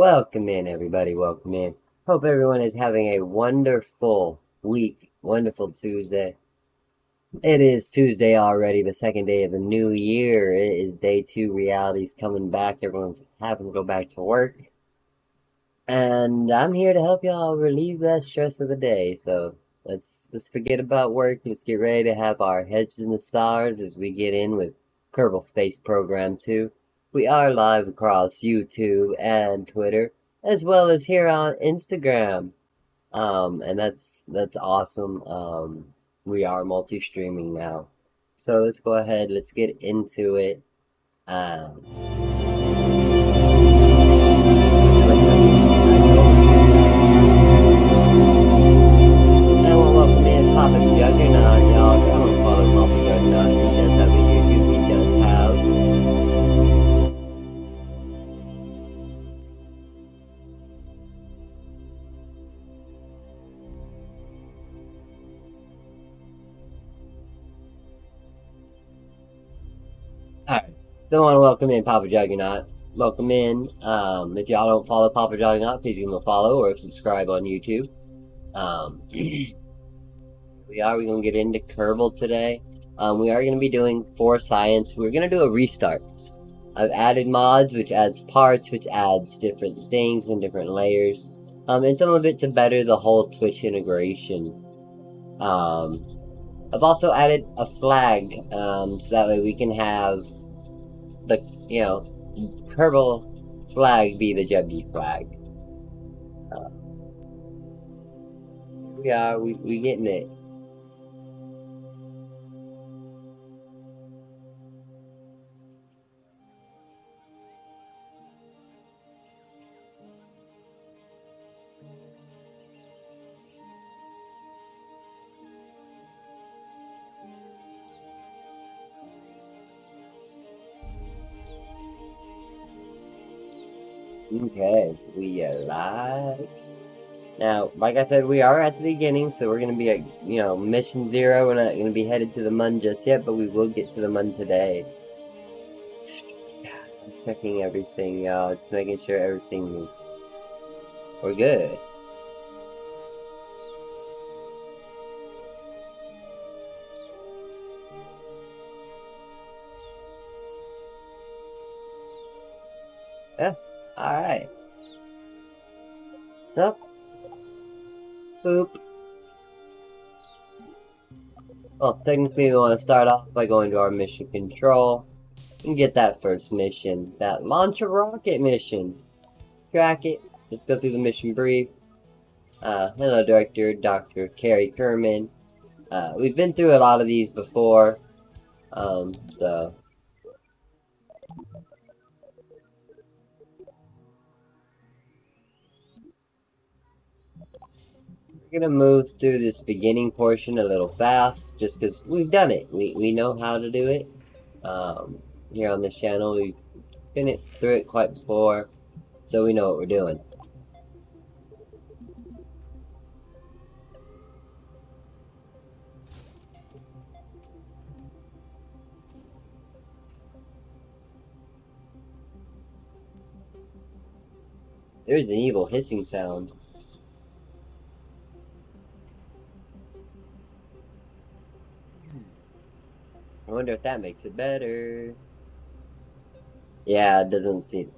Welcome in, everybody. Welcome in. Hope everyone is having a wonderful week. Wonderful Tuesday. It is Tuesday already, the second day of the new year. It is day 2. Reality's coming back. Everyone's having to go back to work. And I'm here to help y'all relieve that stress of the day. So, let's forget about work. Let's get ready to have our heads in the stars as we get in with Kerbal Space Program 2. We are live across YouTube and Twitter, as well as here on Instagram. And that's awesome. We are multi-streaming now. So let's go ahead, let's get into it. Um, I want to welcome in Papa Juggernaut, y'all. If y'all don't follow Papa Juggernaut, he does have a YouTube. He does have. Alright. So I want to welcome in Papa Juggernaut. Welcome in. If y'all don't follow Papa Juggernaut, please give him a follow or subscribe on YouTube. We're going to get into Kerbal today. We are going to be doing 4 science. We're going to do a restart. I've added mods, which adds parts, which adds different things and different layers. And some of it to better the whole Twitch integration. I've also added a flag, so that way we can have the, Kerbal flag be the Jebby flag. We getting it. Okay, we are live. Now, like I said, we are at the beginning, so we're going to be at, mission 0. We're not going to be headed to the Mun just yet, but we will get to the Mun today. I'm checking everything, y'all. Just making sure everything is... We're good. Yeah, alright. So, boop. Well, technically we want to start off by going to our mission control and get that first mission, that launch a rocket mission. Track it. Let's go through the mission brief. Hello, Director Dr. Carrie Kerman. We've been through a lot of these before, so... We're gonna move through this beginning portion a little fast, just because we've done it. We know how to do it. Here on this channel, we've been through it quite before, so we know what we're doing. There's an evil hissing sound. I wonder if that makes it better. Yeah, it doesn't seem...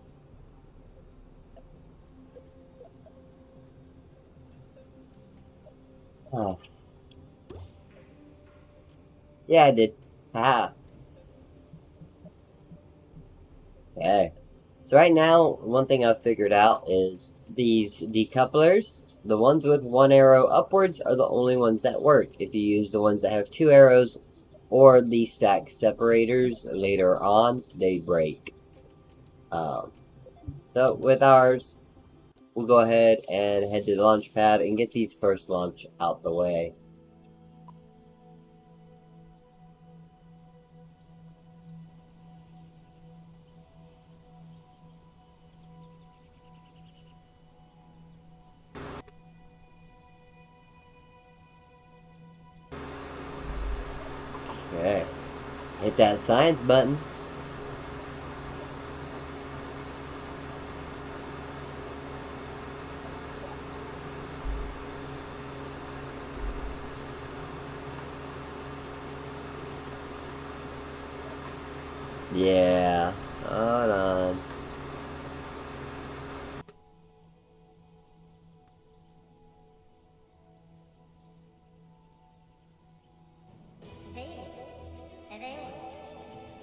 Oh. Yeah, I did. Haha. Okay. So right now, one thing I've figured out is these decouplers, the ones with 1 arrow upwards are the only ones that work. If you use the ones that have 2 arrows or the stack separators later on, they break. So with ours, we'll go ahead and head to the launch pad and get these first launch out the way. Okay. Hit that science button. Yeah. Hold on.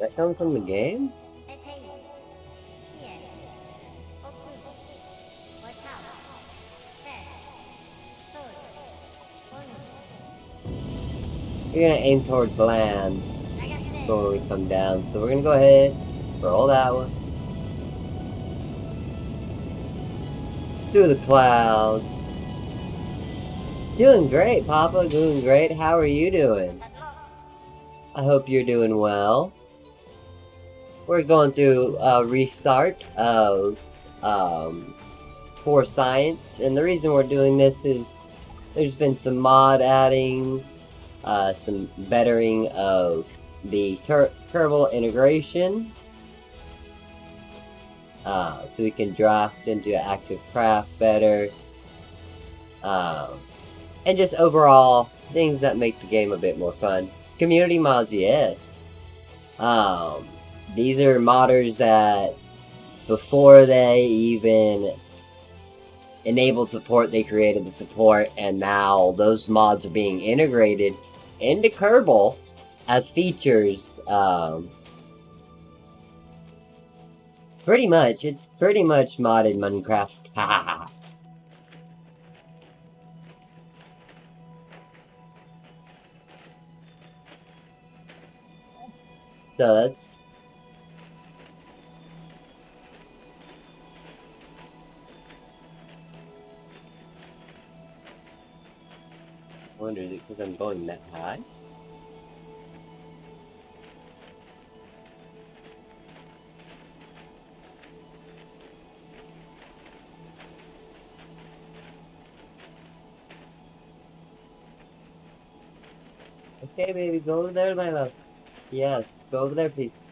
That comes from the game? You're gonna aim towards land before we come down, so we're gonna go ahead, roll that one. Through the clouds. Doing great, Papa, doing great. How are you doing? I hope you're doing well. We're going through a restart of Core Science, and the reason we're doing this is there's been some mod adding, some bettering of the kerbal integration, so we can draft into active craft better, and just overall things that make the game a bit more fun. Community mods, yes. These are modders that before they even enabled support, they created the support, and now those mods are being integrated into Kerbal as features. Pretty much, it's pretty much modded Minecraft. So that's... I wonder, is it because I'm going that high? Okay, baby, go over there, my love. Yes, go over there, please.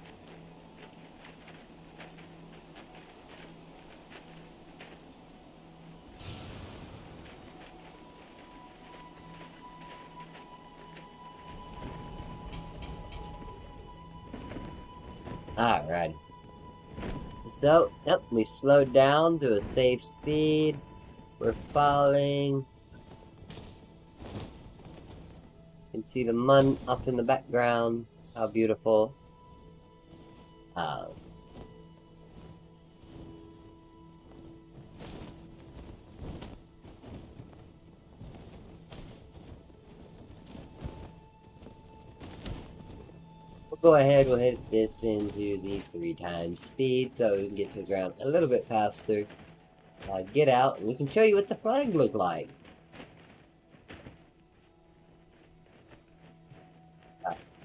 Alright. So, yep, we slowed down to a safe speed. We're falling. You can see the mun off in the background. How beautiful. We'll go ahead, we'll hit this into the 3 times speed so we can get to the ground a little bit faster. Get out, and we can show you what the flag look like.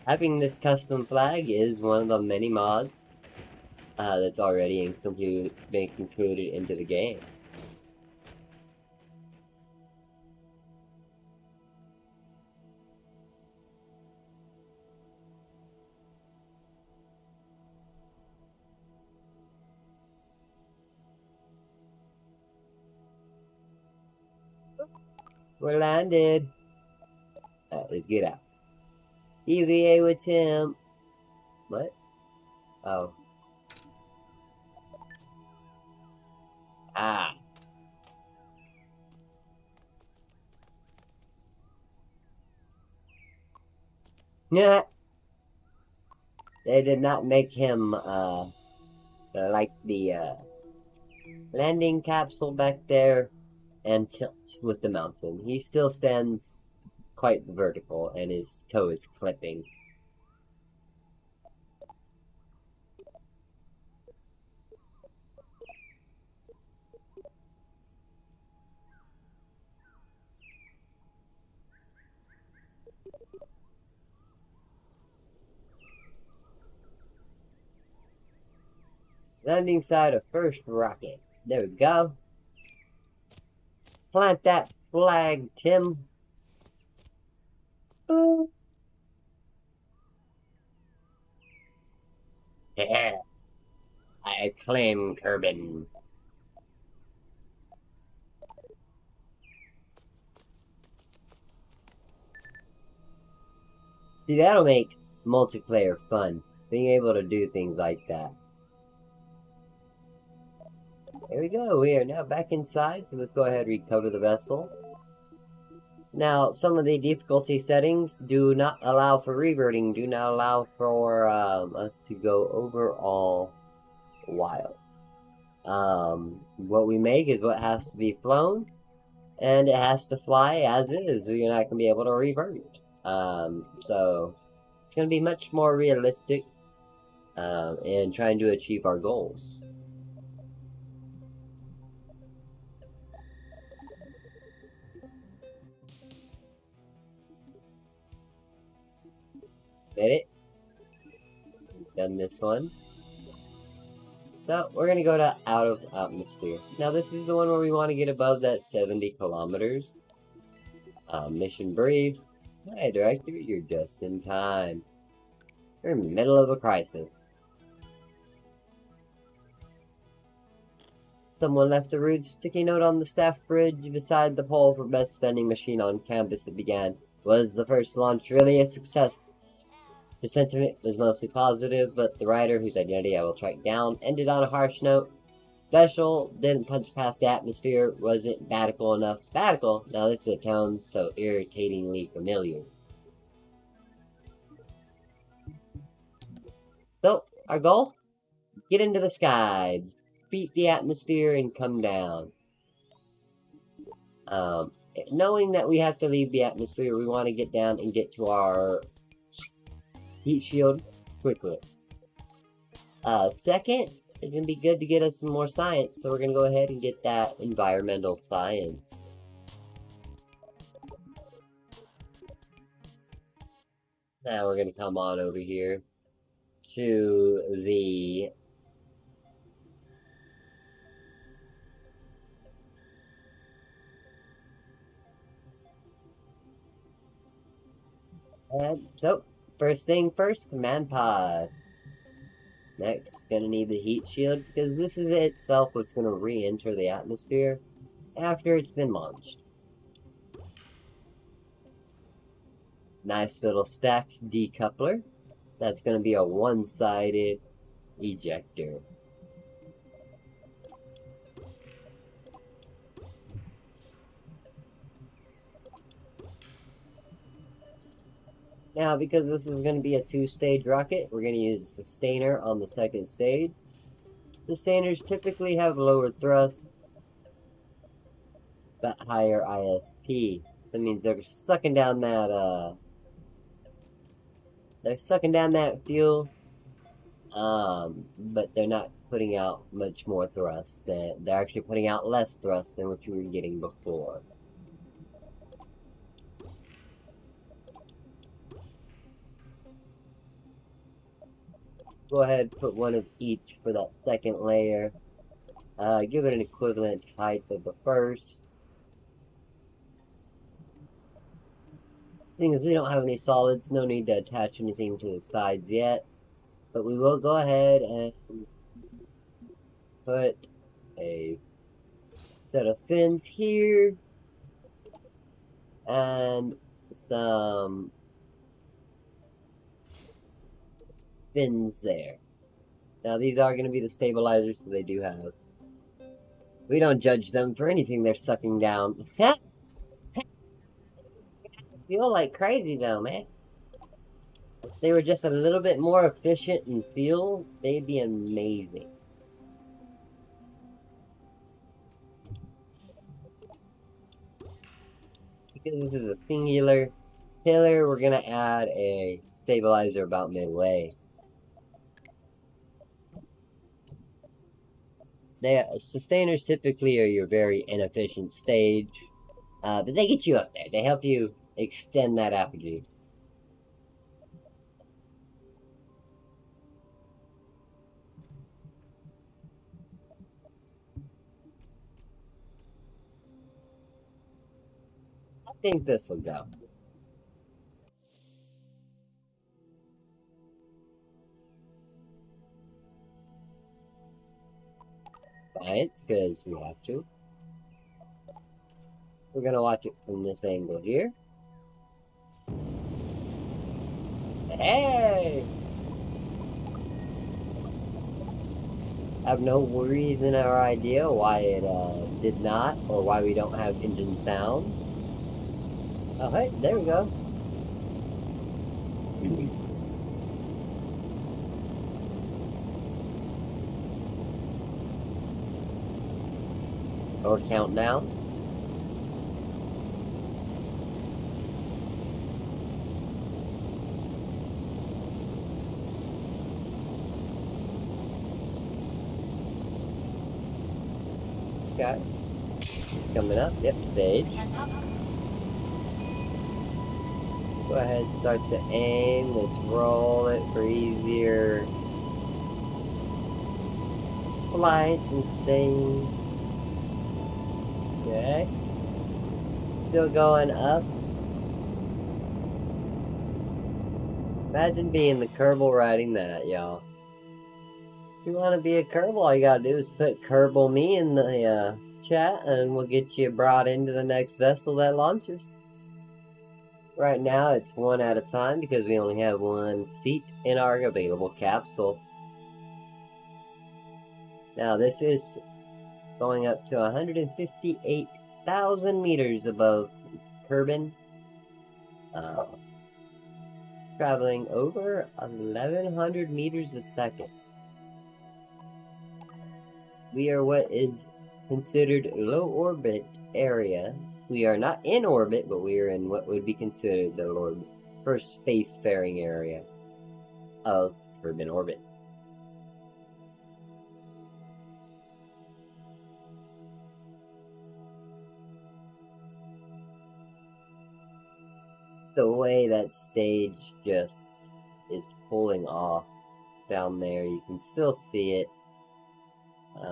Having this custom flag is one of the many mods that's already been included into the game. We're landed. Let's get out. EVA with Tim. What? Oh. Ah. Yeah. They did not make him, like the, landing capsule back there and tilt with the mountain. He still stands quite vertical and his toe is clipping. Landing side of first rocket. There we go. Plant that flag, Tim. Boom. Yeah. I claim Kerbin. See, that'll make multiplayer fun. Being able to do things like that. There we go. We are now back inside, so let's go ahead and recover the vessel. Now, some of the difficulty settings do not allow for reverting, do not allow for us to go over all wild. What we make is what has to be flown, and it has to fly as is. You're not going to be able to revert. So it's going to be much more realistic in trying to achieve our goals. Get it? Done this one. So we're going to go to out of atmosphere. Now this is the one where we want to get above that 70 kilometers. Mission brief. Hey, Director, you're just in time. We're in the middle of a crisis. Someone left a rude sticky note on the staff bridge beside the pole for best vending machine on campus. It began. Was the first launch really a success? The sentiment was mostly positive, but the writer, whose identity I will track down, ended on a harsh note. Special didn't punch past the atmosphere, wasn't batical enough. Batical? Now this is a tone so irritatingly familiar. So, our goal? Get into the sky, beat the atmosphere, and come down. Knowing that we have to leave the atmosphere, we want to get down and get to our heat shield quickly. Second, it's going to be good to get us some more science, so we're going to go ahead and get that environmental science. Now we're going to come on over here to the so first thing first, command pod. Next, gonna need the heat shield, because this is itself what's gonna re-enter the atmosphere after it's been launched. Nice little stack decoupler. That's gonna be a one-sided ejector. Now, because this is going to be a two-stage rocket, we're going to use a sustainer on the second stage. Sustainers typically have lower thrust, but higher ISP. That means they're sucking down that, fuel, but they're not putting out much more thrust. They're actually putting out less thrust than what you were getting before. Go ahead and put one of each for that second layer. Give it an equivalent height of the first. Thing is, we don't have any solids, no need to attach anything to the sides yet. But we will go ahead and put a set of fins here. And some fins there. Now these are going to be the stabilizers, so they do have. We don't judge them for anything they're sucking down. Feel like crazy though, man. If they were just a little bit more efficient in fuel, they'd be amazing. Because this is a singular pillar, we're gonna add a stabilizer about midway. Sustainers typically are your very inefficient stage, but they get you up there. They help you extend that apogee. I think this will go. Science, because we have to. We're gonna watch it from this angle here. Hey! I have no reason or idea why it did not, or why we don't have engine sound. Oh, hey, there we go. Or countdown. Okay. Coming up. Yep, stage. Go ahead, start to aim. Let's roll it for easier flights and staying. Okay. Still going up. Imagine being the kerbal riding that, y'all. If you want to be a kerbal, all you gotta do is put kerbal me in the chat and we'll get you brought into the next vessel that launches. Right now it's one at a time because we only have one seat in our available capsule. Now this is going up to 158,000 meters above Kerbin. Traveling over 1,100 meters a second. We are what is considered low orbit area. We are not in orbit, but we are in what would be considered the first spacefaring area of Kerbin orbit. The way that stage just is pulling off down there, you can still see it.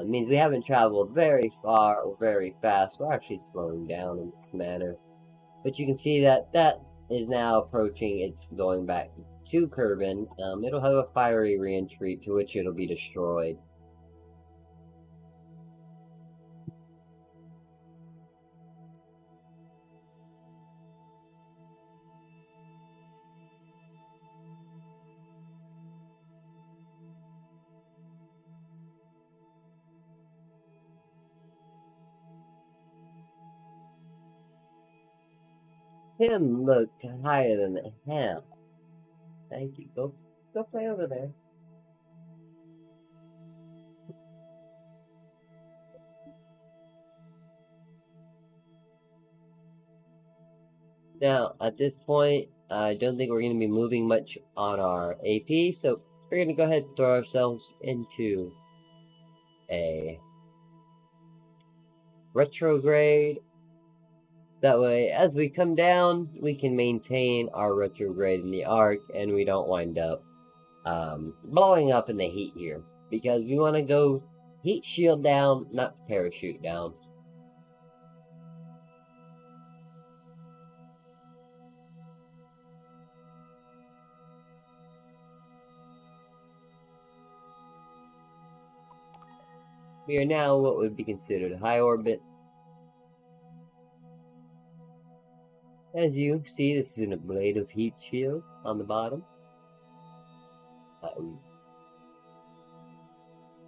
Means we haven't traveled very far or very fast. We're actually slowing down in this manner. But you can see that that is now approaching, it's going back to Kerbin. It'll have a fiery re-entry to which it'll be destroyed. Tim, look higher than the hell. Thank you. Go play over there. Now, at this point, I don't think we're going to be moving much on our AP, so we're going to go ahead and throw ourselves into a retrograde. That way, as we come down, we can maintain our retrograde in the arc, and we don't wind up blowing up in the heat here. Because we want to go heat shield down, not parachute down. We are now what would be considered high orbit. As you see, this is a blade of heat shield on the bottom.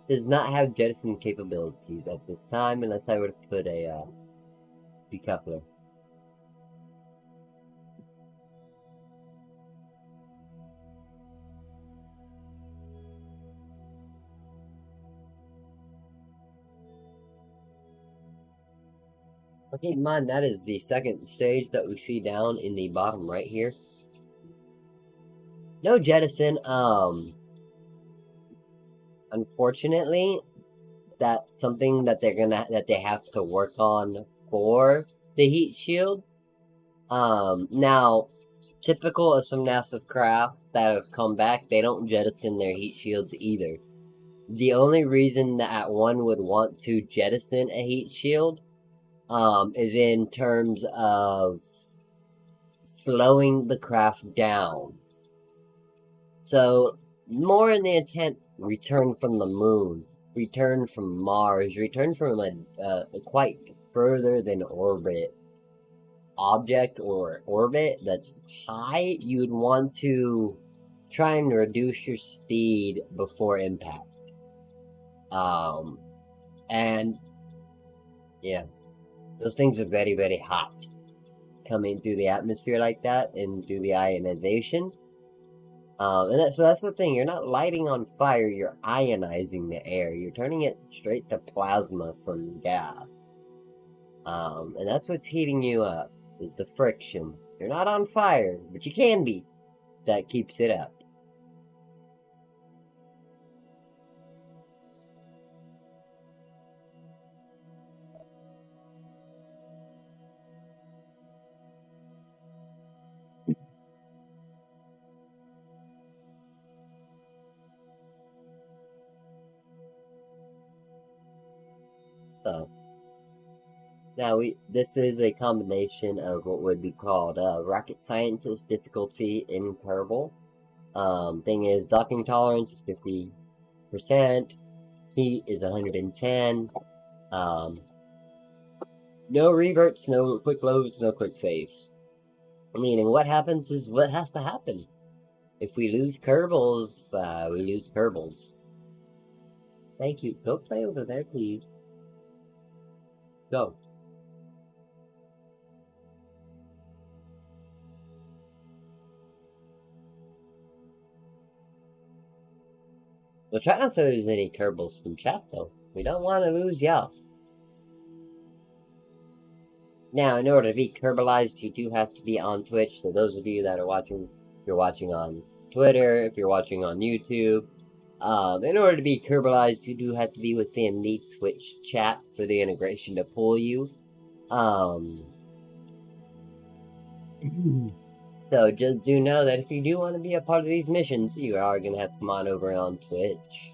Does not have jettison capabilities at this time unless I were to put a decoupler. Okay, keep in mind that is the second stage that we see down in the bottom right here. No jettison. Unfortunately, that's something that they have to work on for the heat shield. Now, typical of some NASA craft that have come back, they don't jettison their heat shields either. The only reason that one would want to jettison a heat shield is in terms of slowing the craft down. So, more in the intent, return from the moon, return from Mars, return from a quite further than orbit object or orbit that's high, you would want to try and reduce your speed before impact. And yeah, those things are very, very hot. coming through the atmosphere like that and do the ionization. So that's the thing. You're not lighting on fire. You're ionizing the air. You're turning it straight to plasma from gas. And that's what's heating you up. Is the friction. You're not on fire, but you can be. That keeps it up. So now this is a combination of what would be called rocket scientist difficulty in kerbal. Thing is, docking tolerance is 50%. Heat is 110. No reverts, no quick loads, no quick saves. Meaning, what happens is what has to happen. If we lose kerbals, we lose kerbals. Thank you. Go play over there, please. Go. Well, try not to lose any kerbals from chat, though. We don't want to lose y'all. Now, in order to be kerbalized, you do have to be on Twitch. So those of you that are watching, if you're watching on Twitter, if you're watching on YouTube, in order to be kerbalized, you do have to be within the Twitch chat for the integration to pull you. So just do know that if you do want to be a part of these missions, you are going to have to come on over on Twitch.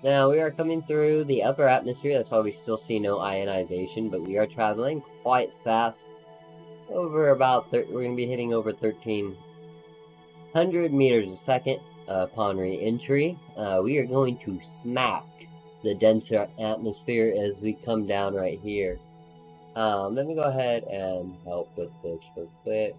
Now, we are coming through the upper atmosphere, that's why we still see no ionization, but we are traveling quite fast. Over about, we're going to be hitting over 1,300 meters a second upon re-entry. We are going to smack the denser atmosphere as we come down right here. Let me go ahead and help with this real quick.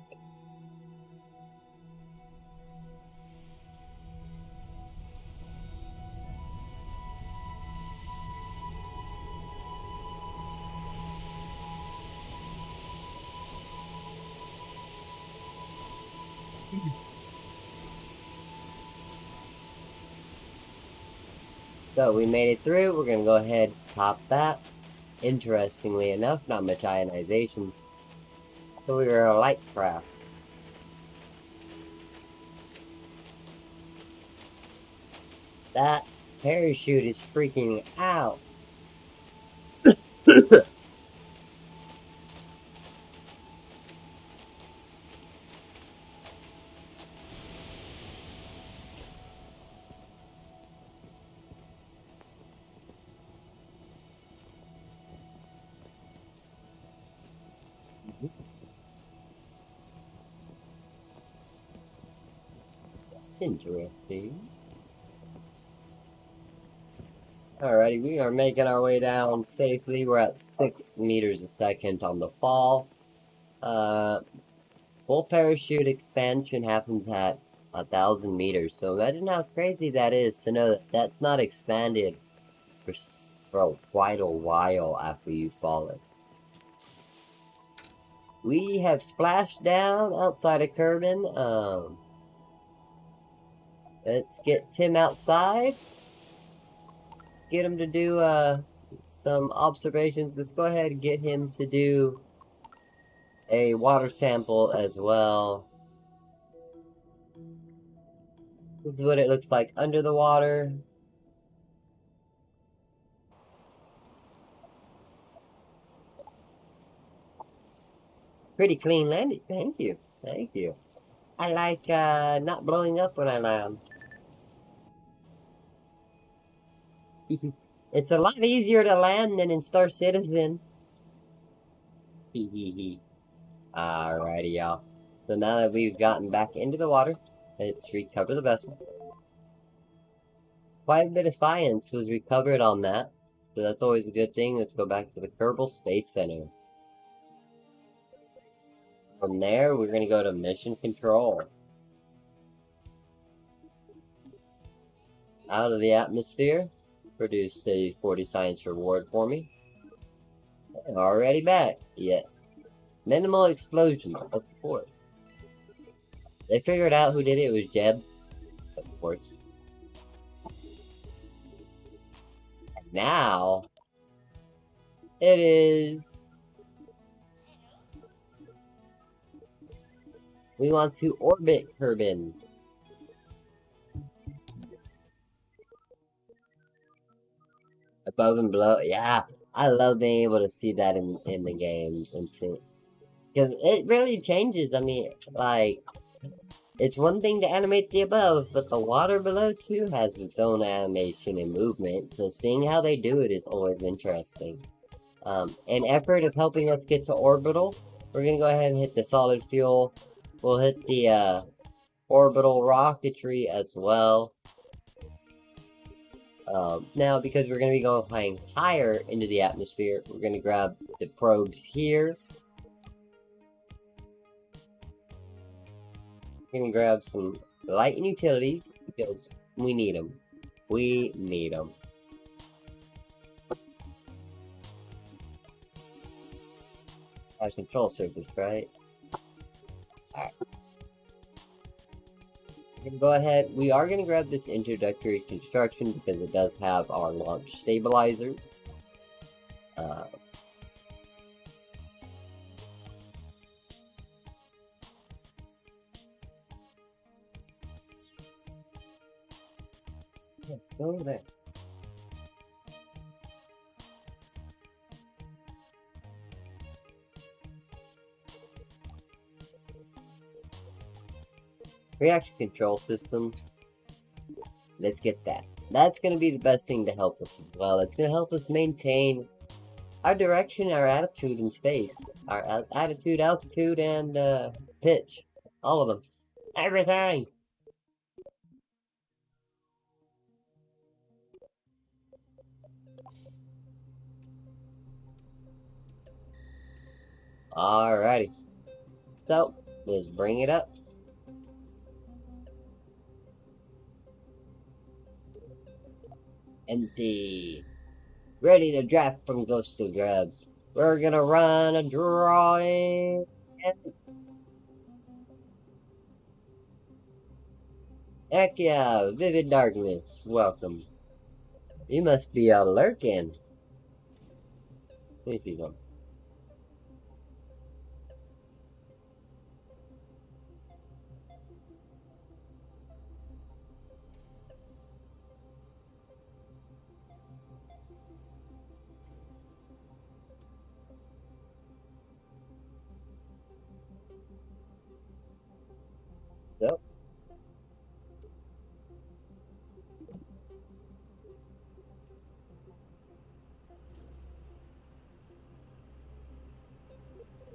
So we made it through. We're going to go ahead and pop that. Interestingly enough, not much ionization. So we were a light craft. That parachute is freaking out. Interesting. Alrighty, we are making our way down safely. We're at 6 meters a second on the fall. Full parachute expansion happens at 1,000 meters. So imagine how crazy that is to know that that's not expanded for quite a while after you've fallen. We have splashed down outside of Kerbin. Let's get Tim outside. Get him to do some observations. Let's go ahead and get him to do a water sample as well. This is what it looks like under the water. Pretty clean landing. Thank you. Thank you. I like not blowing up when I land. It's a lot easier to land than in Star Citizen. Alrighty, y'all. So now that we've gotten back into the water, let's recover the vessel. Quite a bit of science was recovered on that, so that's always a good thing. Let's go back to the Kerbal Space Center. From there, we're gonna go to mission control. Out of the atmosphere, produced a 40 science reward for me. And already back, yes. Minimal explosions, of course. They figured out who did it, it was Jeb, of course. And now, it is... We want to orbit Kerbin. Above and below, yeah. I love being able to see that in the games and see. Because it really changes, I mean, like... It's one thing to animate the above, but the water below too has its own animation and movement, so seeing how they do it is always interesting. In effort of helping us get to orbital, we're gonna go ahead and hit the solid fuel. We'll hit the orbital rocketry as well. Now, because we're gonna be going higher into the atmosphere, we're gonna grab the probes here. We're gonna grab some light and utilities because we need them. We need them. Our control surface, right? Alright. We're gonna go ahead. We are gonna grab this introductory construction because it does have our launch stabilizers. Go there. Reaction control system. Let's get that. That's going to be the best thing to help us as well. It's going to help us maintain our direction, our attitude in space. Our attitude, altitude, and pitch. All of them. Everything! Alrighty. So, let's bring it up. Empty. Ready to draft from Ghost to Dreb. We're gonna run a drawing. Heck yeah, Vivid Darkness, welcome. You must be lurking. Let me see them. So,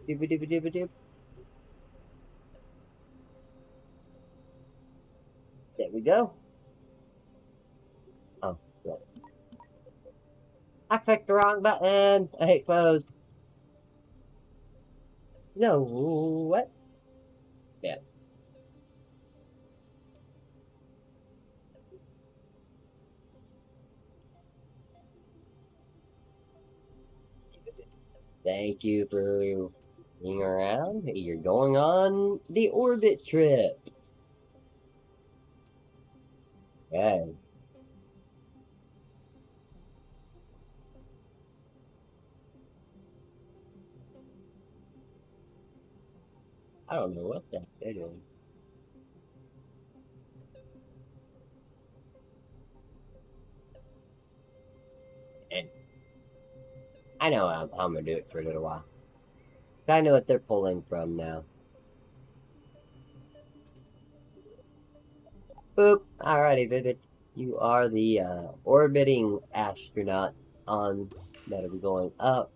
dibba dibba dibba dib. There we go. Oh, right. I clicked the wrong button. I hit close. No, what? Yeah. Thank you for being around. You're going on the orbit trip. Okay. I don't know what the heck they're doing. And I know I'm gonna do it for a little while. I know what they're pulling from now. Boop. Alrighty, Vivid. You are the orbiting astronaut on that'll be going up.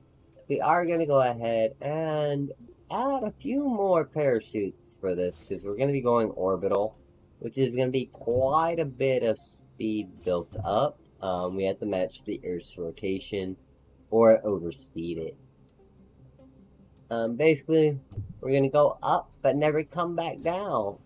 We are gonna go ahead and add a few more parachutes for this because we're gonna be going orbital, which is gonna be quite a bit of speed built up. We have to match the Earth's rotation or overspeed it. Basically, We're gonna go up, but never come back down.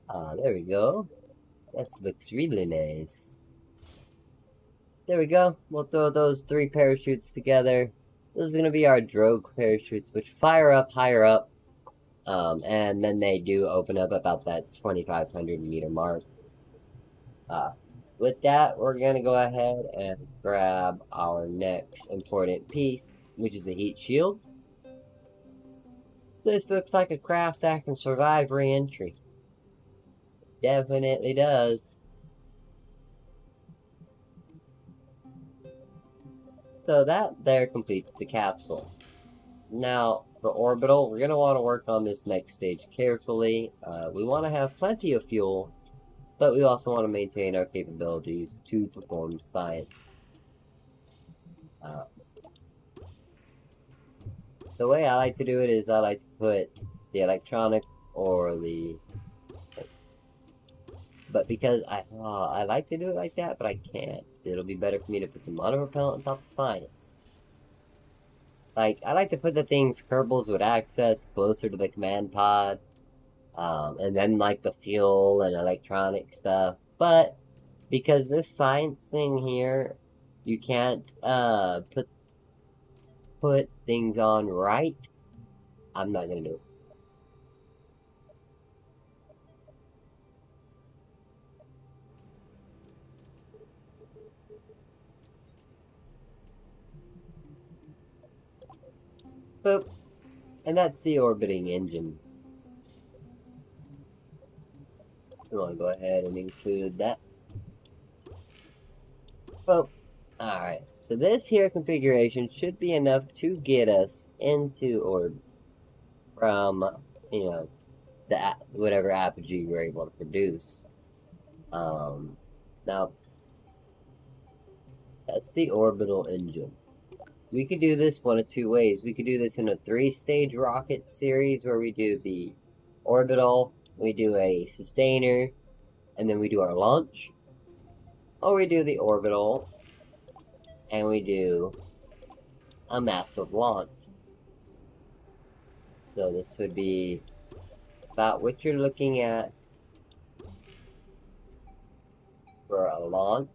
Ah, there we go. That looks really nice. There we go. We'll throw those 3 parachutes together. Those are gonna be our drogue parachutes, which fire up higher up. And then they do open up about that 2,500-meter mark. Uh, with that, we're gonna go ahead and grab our next important piece, which is the heat shield. This looks like a craft that can survive re-entry. Definitely does. So that there completes the capsule. Now, for orbital, we're going to want to work on this next stage carefully. We want to have plenty of fuel, but we also want to maintain our capabilities to perform science. Uh, the way I like to do it is I like to put the electronic or the... But because I like to do it like that, but I can't. It'll be better for me to put the monopropellant on top of science. Like, I like to put the things kerbals would access closer to the command pod. And then like the fuel and electronic stuff. But because this science thing here, you can't put things on right, I'm not gonna do it. Boop. And that's the orbiting engine. We want to go ahead and include that. Boop. Alright. So this here configuration should be enough to get us into orbit from, you know, the whatever apogee we're able to produce. Now, that's the orbital engine. We could do this one of 2 ways. We could do this in a 3-stage rocket series where we do the orbital, we do a sustainer, and then we do our launch. Or we do the orbital, and we do a massive launch. So this would be about what you're looking at for a launch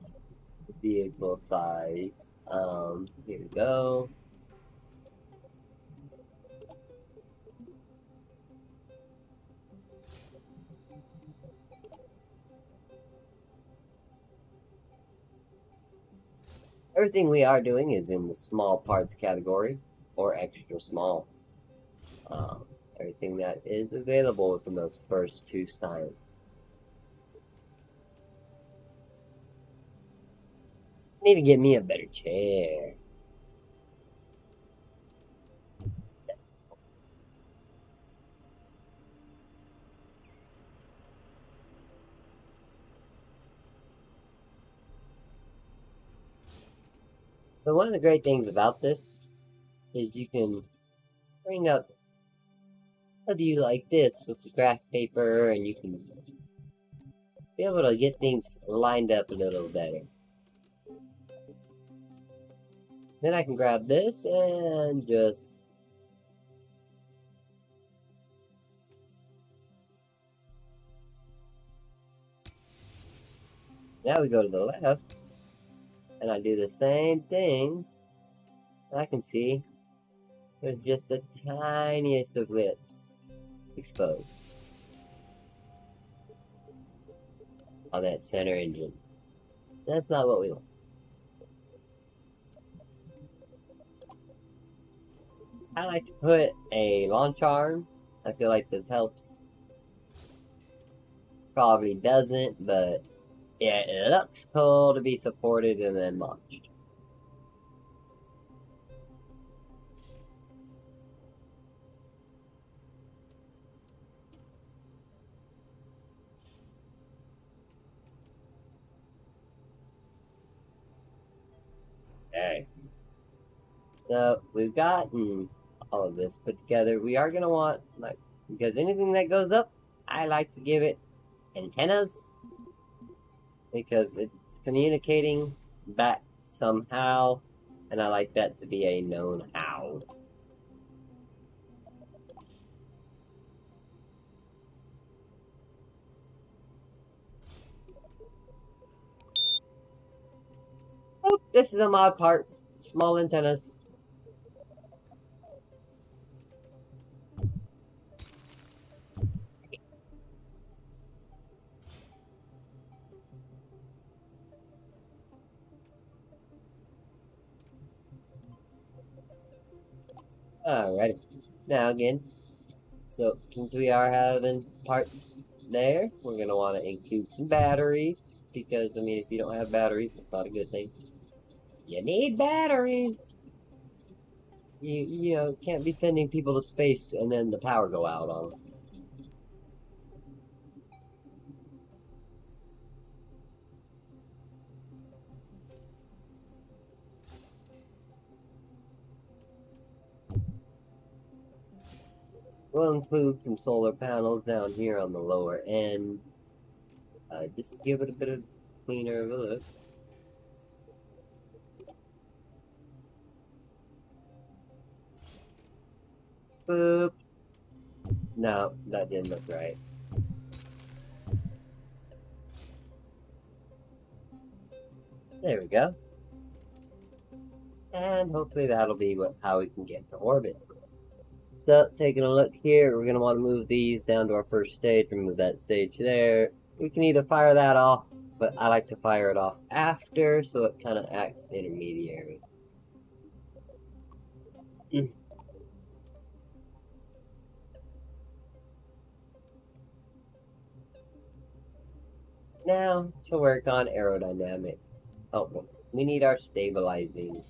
vehicle size. Here we go. Everything we are doing is in the small parts category, or extra small. Everything that is available within those first 2 science. Need to get me a better chair. But one of the great things about this is you can bring up a view like this with the graph paper, and you can be able to get things lined up a little better. Then I can grab this and just... Now we go to the left, and I do the same thing. I can see there's just the tiniest of lips exposed on that center engine. That's not what we want. I like to put a launch arm. I feel like this helps. Probably doesn't, but yeah, it looks cool to be supported and then launched. Okay. So we've gotten all of this put together. We are gonna want, like, because anything that goes up I like to give it antennas because it's communicating back somehow, and I like that to be a known how. Oh, this is a mod part. Small antennas. Alrighty. Now again, so since we are having parts there, we're gonna want to include some batteries because I mean, if you don't have batteries, it's not a good thing. You need batteries. You know can't be sending people to space and then the power go out on them. We'll include some solar panels down here on the lower end, just to give it a bit of cleaner of a look. Boop. No, that didn't look right. There we go. And hopefully that'll be how we can get to orbit. So, taking a look here, we're going to want to move these down to our first stage, remove that stage there. We can either fire that off, but I like to fire it off after, so it kind of acts intermediary. Now, to work on aerodynamic. Oh, we need our stabilizing.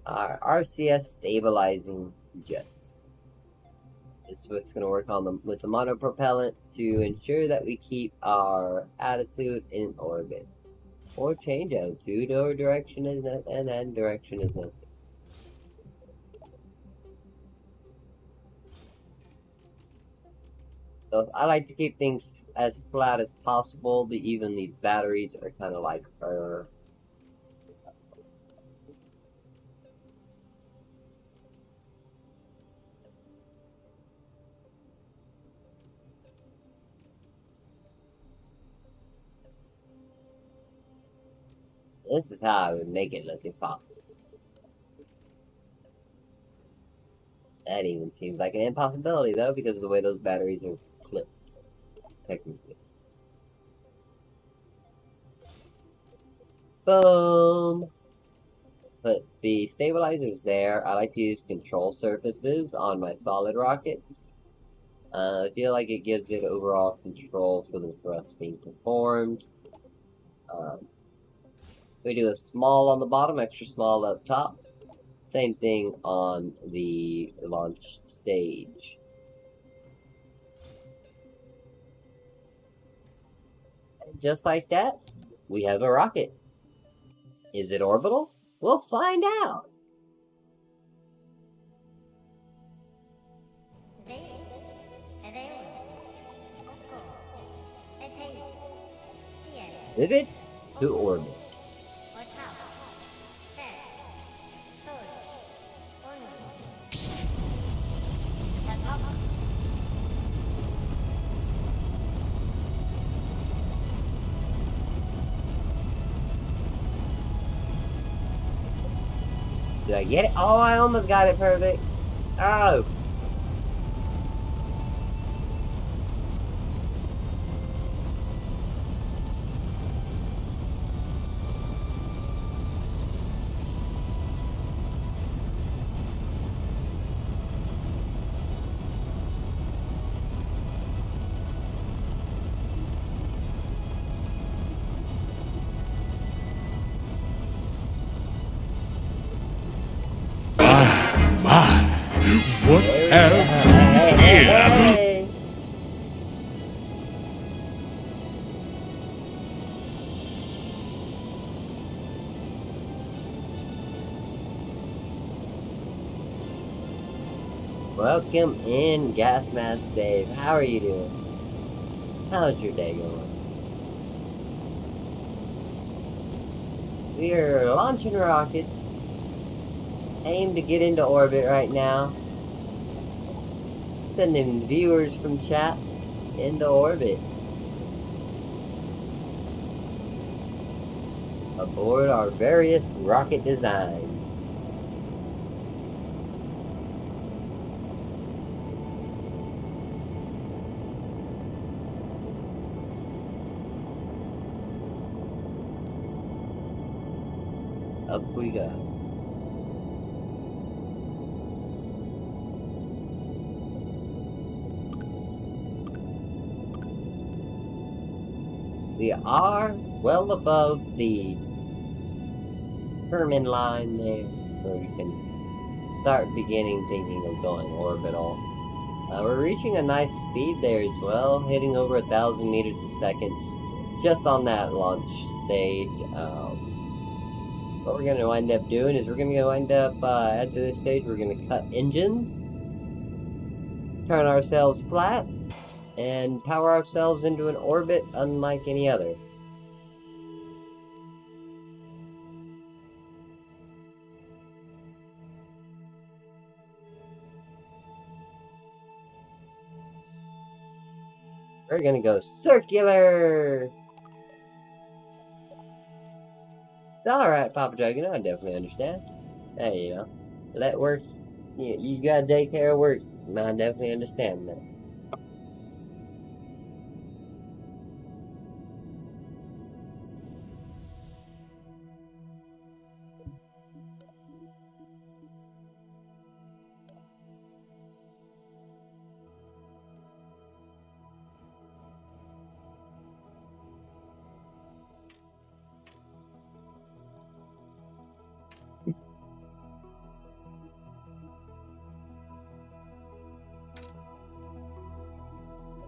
Our RCS stabilizing jets. This is what's going to work on with the monopropellant to ensure that we keep our attitude in orbit. Or change attitude, or direction is and then direction is nothing. So I like to keep things as flat as possible, but even these batteries are kind of like fur. This is how I would make it look if possible. That even seems like an impossibility though, because of the way those batteries are clipped, technically. Boom! Put the stabilizers there. I like to use control surfaces on my solid rockets. I feel like it gives it overall control for the thrust being performed. We do a small on the bottom, extra small up top. Same thing on the launch stage. And just like that, we have a rocket. Is it orbital? We'll find out. Pivot to orbit. Did I get it? Oh, I almost got it perfect. Oh. What Welcome in, Gas Mask Dave. How are you doing? How's your day going? We are launching rockets, aimed to get into orbit right now. Sending viewers from chat into orbit. Aboard our various rocket designs. Up we go. We are well above the Herman line there, so we can start beginning thinking of going orbital. We're reaching a nice speed there as well, hitting over 1,000 meters a second just on that launch stage. What we're going to wind up doing is we're going to wind up, after this stage, we're going to cut engines, turn ourselves flat, and power ourselves into an orbit unlike any other. We're gonna go circular! Alright, Papa Dragon, I definitely understand. Hey, you know, let work, you gotta take care of work. I definitely understand that.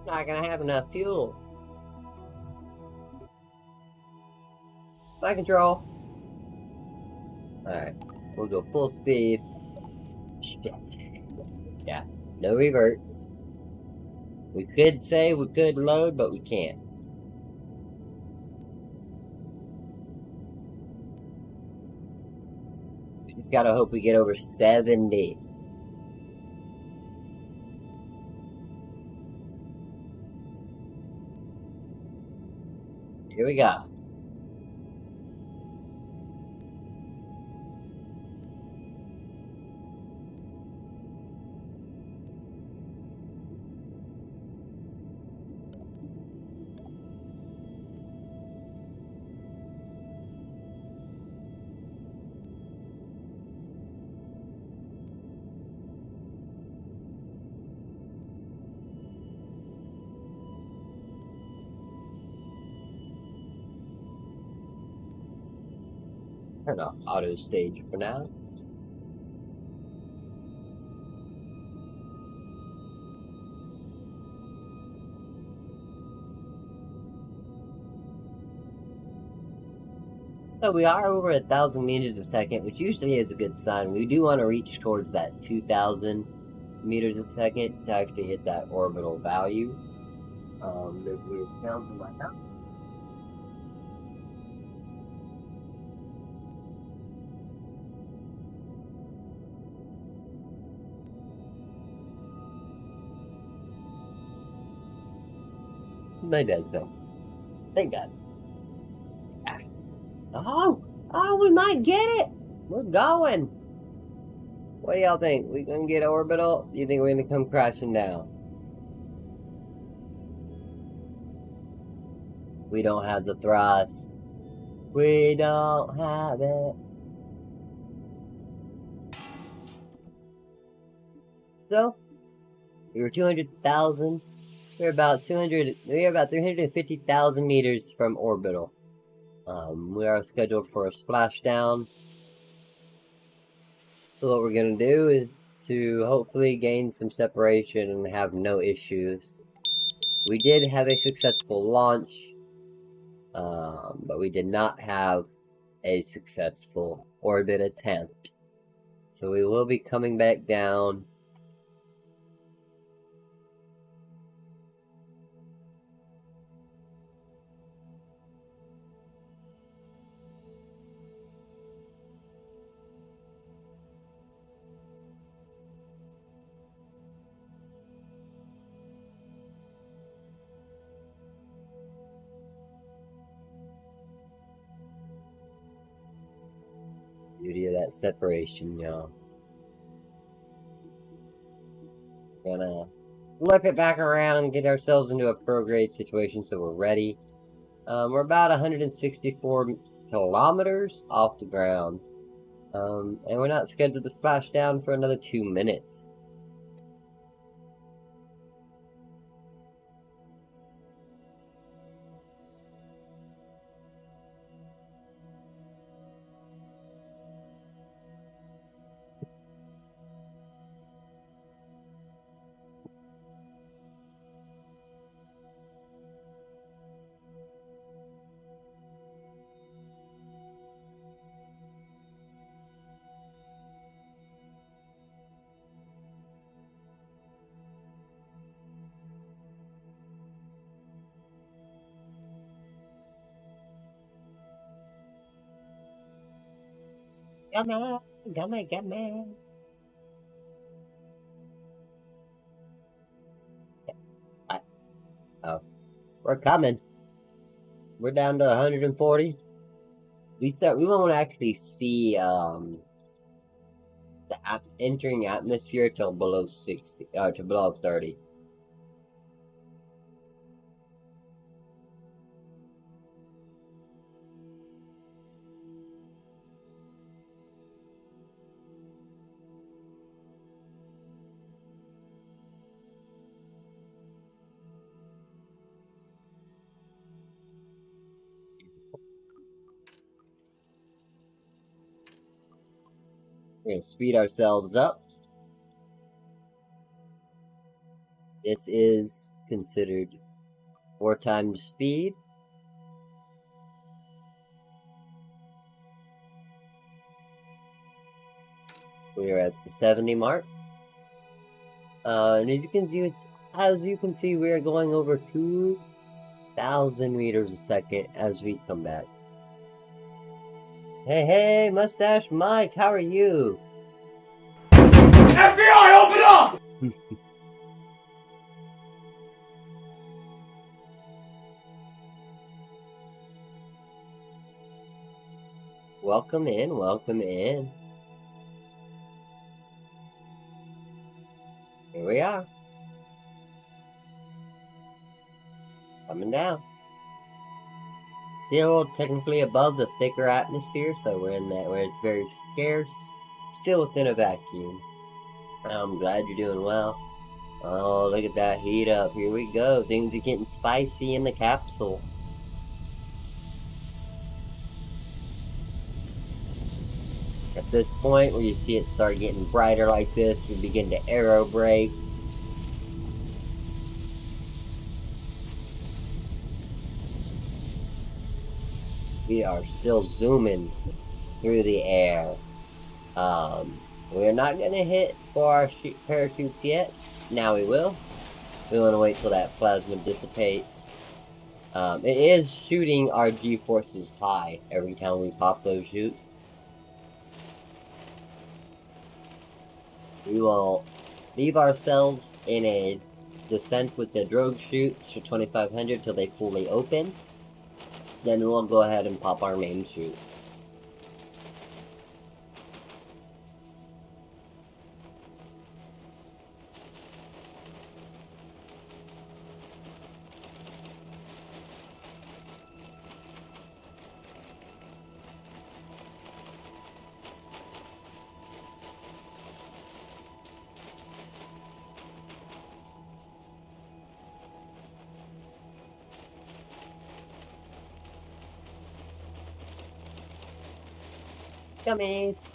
Not gonna have enough fuel. Flight control. Alright, we'll go full speed. Shit. Yeah, no reverts. We could say we could load, but we can't. We just gotta hope we get over 70. Here we go. Turn off auto stage for now. So we are over 1,000 meters a second, which usually is a good sign. We do want to reach towards that 2,000 meters a second to actually hit that orbital value. There's weird sounds in my house. My dad's no. Thank God. Oh, we might get it! We're going! What do y'all think? We gonna get orbital? You think we're gonna come crashing down? We don't have the thrust. We don't have it. So, we were 200,000. We're about 350,000 meters from orbital. We are scheduled for a splashdown. So what we're gonna do is to hopefully gain some separation and have no issues. We did have a successful launch, but we did not have a successful orbit attempt. So we will be coming back down Beauty of that separation, y'all. Gonna flip it back around, get ourselves into a prograde situation so we're ready. We're about 164 kilometers off the ground. And we're not scheduled to splash down for another 2 minutes. Come on, come on, come on. Oh, we're coming. We're down to 140. We won't actually see the entering atmosphere till below 60, to below 30. We're gonna speed ourselves up. This is considered 4 times speed. We are at the 70 mark. And as you can see, we are going over 2,000 meters a second as we come back. Hey, Mustache Mike, how are you? FBI, open up! Welcome in, welcome in. Here we are. Coming down. Still technically above the thicker atmosphere, so we're in that where it's very scarce. Still within a vacuum. I'm glad you're doing well. Oh, look at that heat up. Here we go. Things are getting spicy in the capsule. At this point, where you see it start getting brighter like this, we begin to aero brake. We are still zooming through the air. We're not going to hit for our parachutes yet. Now we will. We want to wait till that plasma dissipates. It is shooting our G-forces high every time we pop those chutes. We will leave ourselves in a descent with the drogue chutes for 2500 till they fully open. Then we'll go ahead and pop our main chute. Gummies!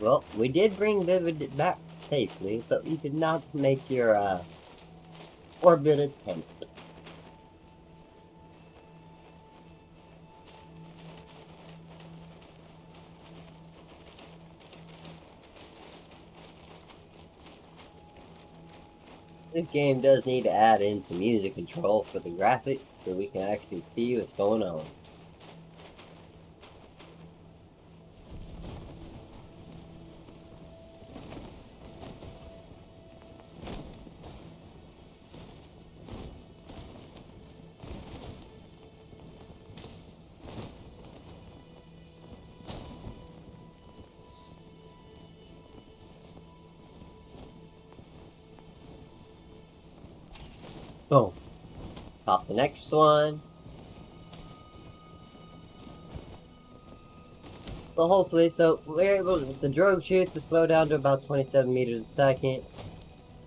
Well, we did bring Vivid back safely, but we did not make your, orbit attempt. This game does need to add in some music control for the graphics, so we can actually see what's going on. Boom. Pop the next one. Well, hopefully, so we're able, the drogue choose to slow down to about 27 meters a second.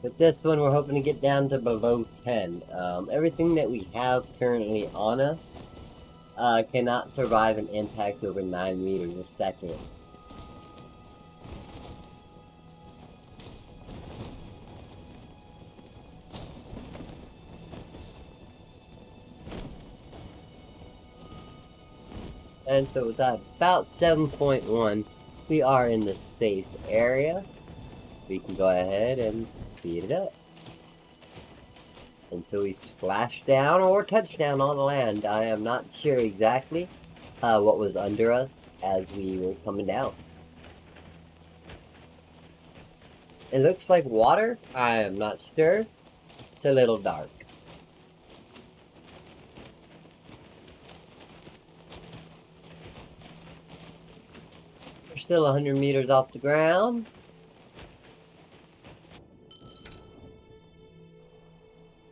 With this one, we're hoping to get down to below 10. Everything that we have currently on us cannot survive an impact over 9 meters a second. And so with that, about 7.1, we are in the safe area. We can go ahead and speed it up until we splash down or touch down on land. I am not sure exactly what was under us as we were coming down. It looks like water. I am not sure. It's a little dark. We're still 100 meters off the ground.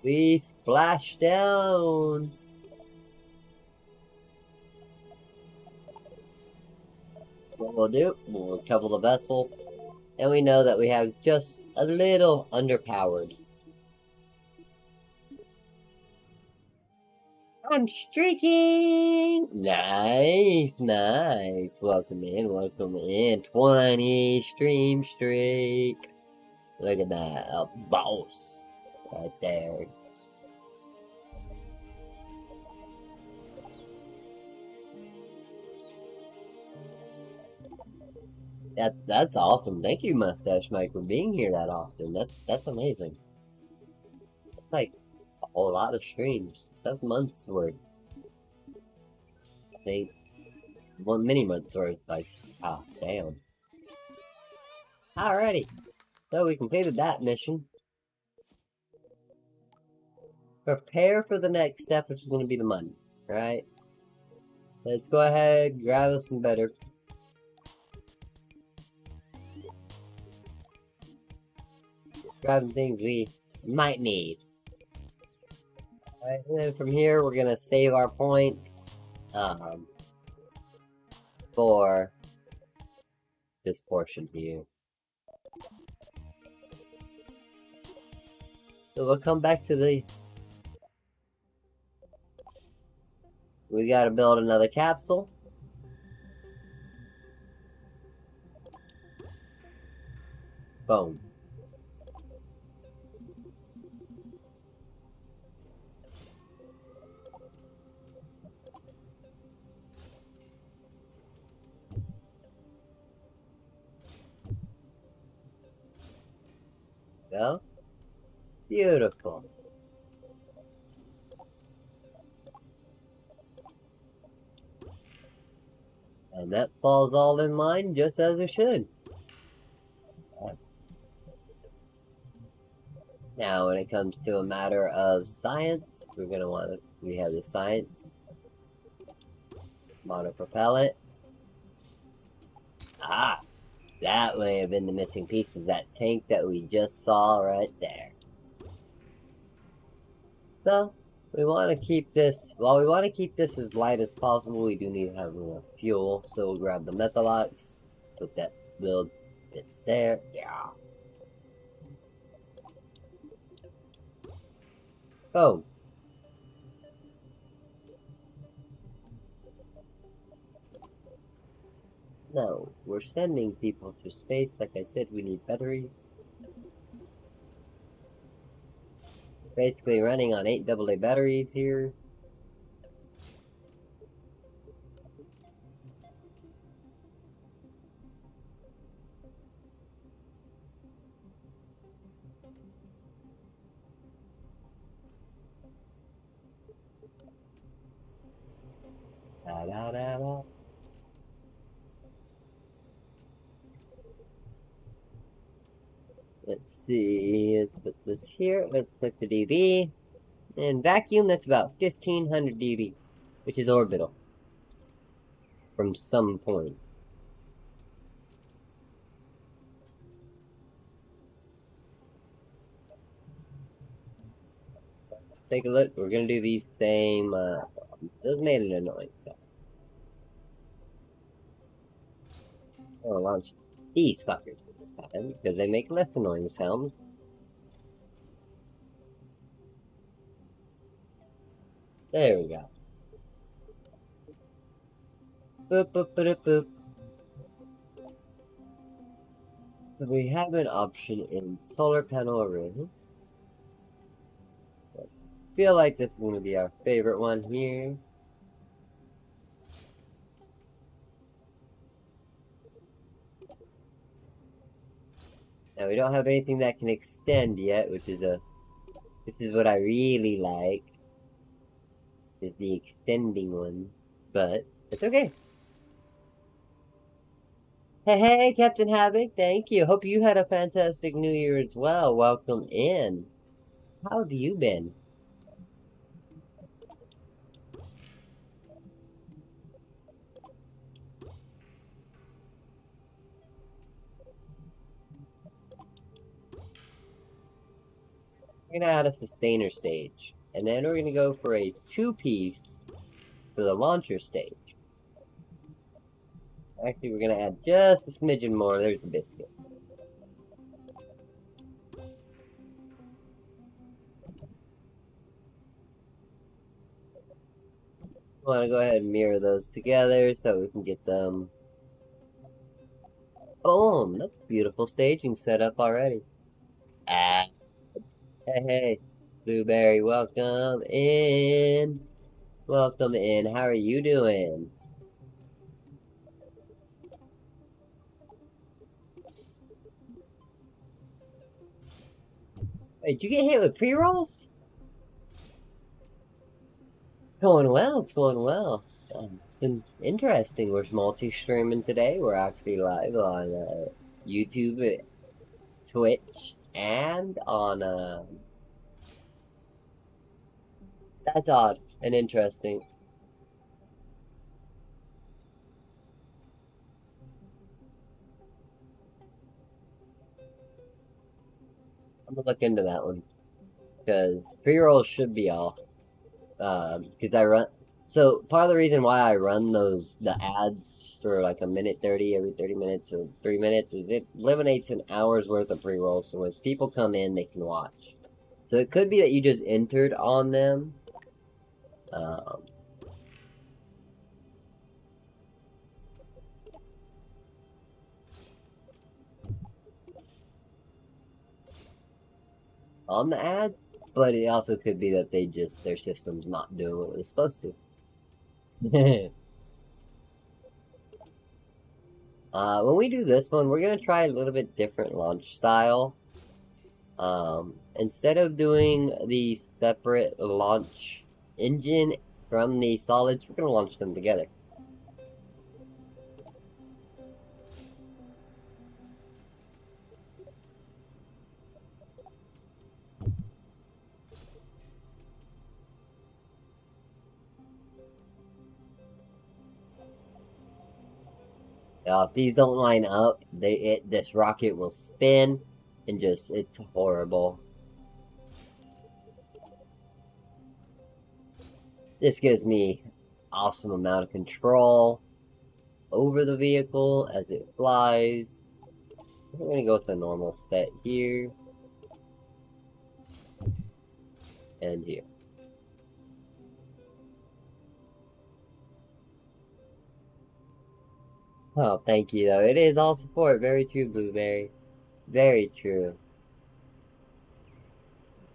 We splash down. What we'll do, we'll cover the vessel, and we know that we have just a little underpowered. I'm streaking! Nice, nice. Welcome in, welcome in. 20 stream streak. Look at that, a boss. Right there. That's awesome. Thank you, Mustache Mike, for being here that often. That's amazing. Like a whole lot of streams. 7 months worth. I think many months worth. Like, ah, damn. Alrighty. So we completed that mission. Prepare for the next step, which is going to be the money. Right? Let's go ahead, grab us some better. Grab some things we might need. Alright, and then from here, we're going to save our points. For this portion here. So we'll come back to the... We gotta build another capsule. Boom. Go. Beautiful. And that falls all in line just as it should. Now, when it comes to a matter of science, we're gonna want to, we have the science. Monopropellant. Ah! That may have been the missing piece, was that tank that we just saw right there. So, we want to keep this, while we want to keep this as light as possible, we do need to have enough fuel. So we'll grab the methalox, put that little bit there. Yeah. Oh. No, we're sending people to space. Like I said, we need batteries. Basically running on 8 AA batteries here. Da da da da. Let's see, let's put this here, let's put the dB. And vacuum, that's about 1500 dB, which is orbital. From some point. take a look. We're gonna do these same, those made an annoying sound. I'll launch these fuckers this time, because they make less annoying sounds. There we go. Boop, boop, boop, boop. We have an option in solar panel arrays. I feel like this is going to be our favorite one here. Now we don't have anything that can extend yet, which is what I really like. Is the extending one, but it's okay. Hey, Captain Havoc, thank you. Hope you had a fantastic New Year as well. Welcome in. How have you been? We're gonna add a sustainer stage, and then we're gonna go for a two-piece for the launcher stage. Actually, we're gonna add just a smidgen more. There's a biscuit. I want to go ahead and mirror those together so we can get them. Boom! That's beautiful staging setup already. Ah, hey, Blueberry, welcome in. Welcome in. How are you doing? Wait, did you get hit with pre-rolls? Going well, it's going well. It's been interesting. We're multi-streaming today. We're actually live on YouTube, Twitch, and on that's odd and interesting. I'm gonna look into that one because pre-rolls should be off. Because I run. So part of the reason why I run the ads for like a minute 30 every 30 minutes or 3 minutes is it eliminates an hour's worth of pre-rolls. So as people come in, they can watch. So it could be that you just entered on them. Um, on the ads, but it also could be that their system's not doing what it's supposed to. When we do this one, we're gonna try a little bit different launch style. Instead of doing the separate launch engine from the solids, we're gonna launch them together. If these don't line up, this rocket will spin and it's horrible. This gives me awesome amount of control over the vehicle as it flies. We're gonna go with the normal set here and here. Oh, thank you though. It is all support. Very true, Blueberry. Very true.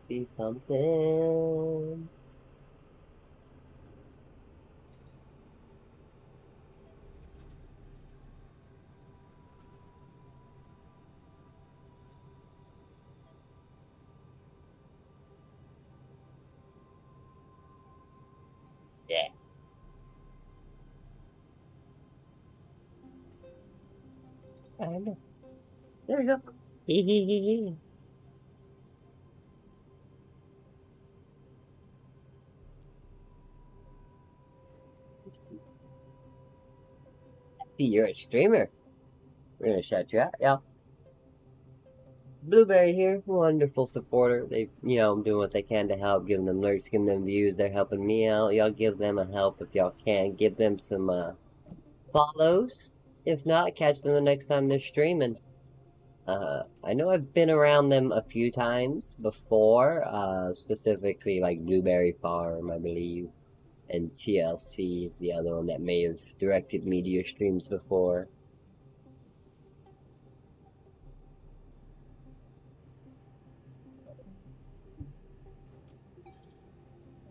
Be something. Yeah. I know. There we go. Hee hee hee hee. See, you're a streamer. We're gonna shout you out, y'all. Blueberry here, wonderful supporter. I'm doing what they can to help, giving them lurks, giving them views. They're helping me out. Y'all give them a help if y'all can. Give them some follows. If not, catch them the next time they're streaming. I know I've been around them a few times before, specifically like Blueberry Farm, I believe, and TLC is the other one that may have directed me to your streams before.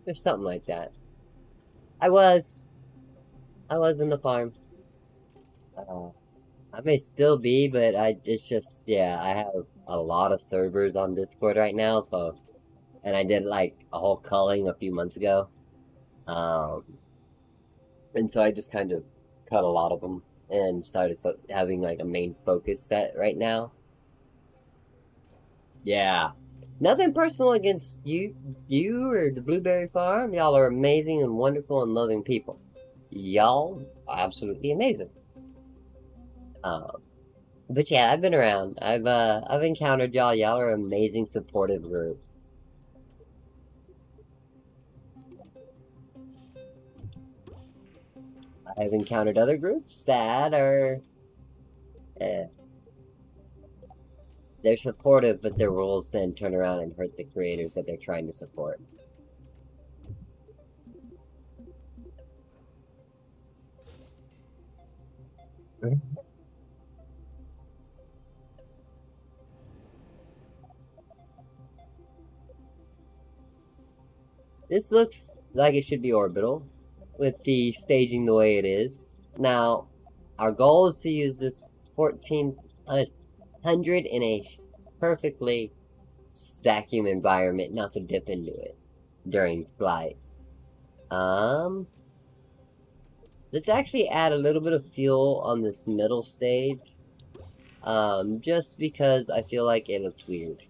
There's something like that. I was. I was in the farm. Uh, I may still be, but it's just, yeah, I have a lot of servers on Discord right now, and I did like a whole culling a few months ago. Um, and so I just kind of cut a lot of them and started having like a main focus set right now. Yeah. Nothing personal against you or the Blueberry Farm. Y'all are amazing and wonderful and loving people. Y'all are absolutely amazing. Um, but yeah, I've been around. I've encountered y'all. Y'all are an amazing, supportive group. I've encountered other groups that are eh, they're supportive, but their rules then turn around and hurt the creators that they're trying to support. This looks like it should be orbital, with the staging the way it is. Now, our goal is to use this 1400 in a perfectly vacuum environment, not to dip into it during flight. Let's actually add a little bit of fuel on this middle stage, just because I feel like it looks weird.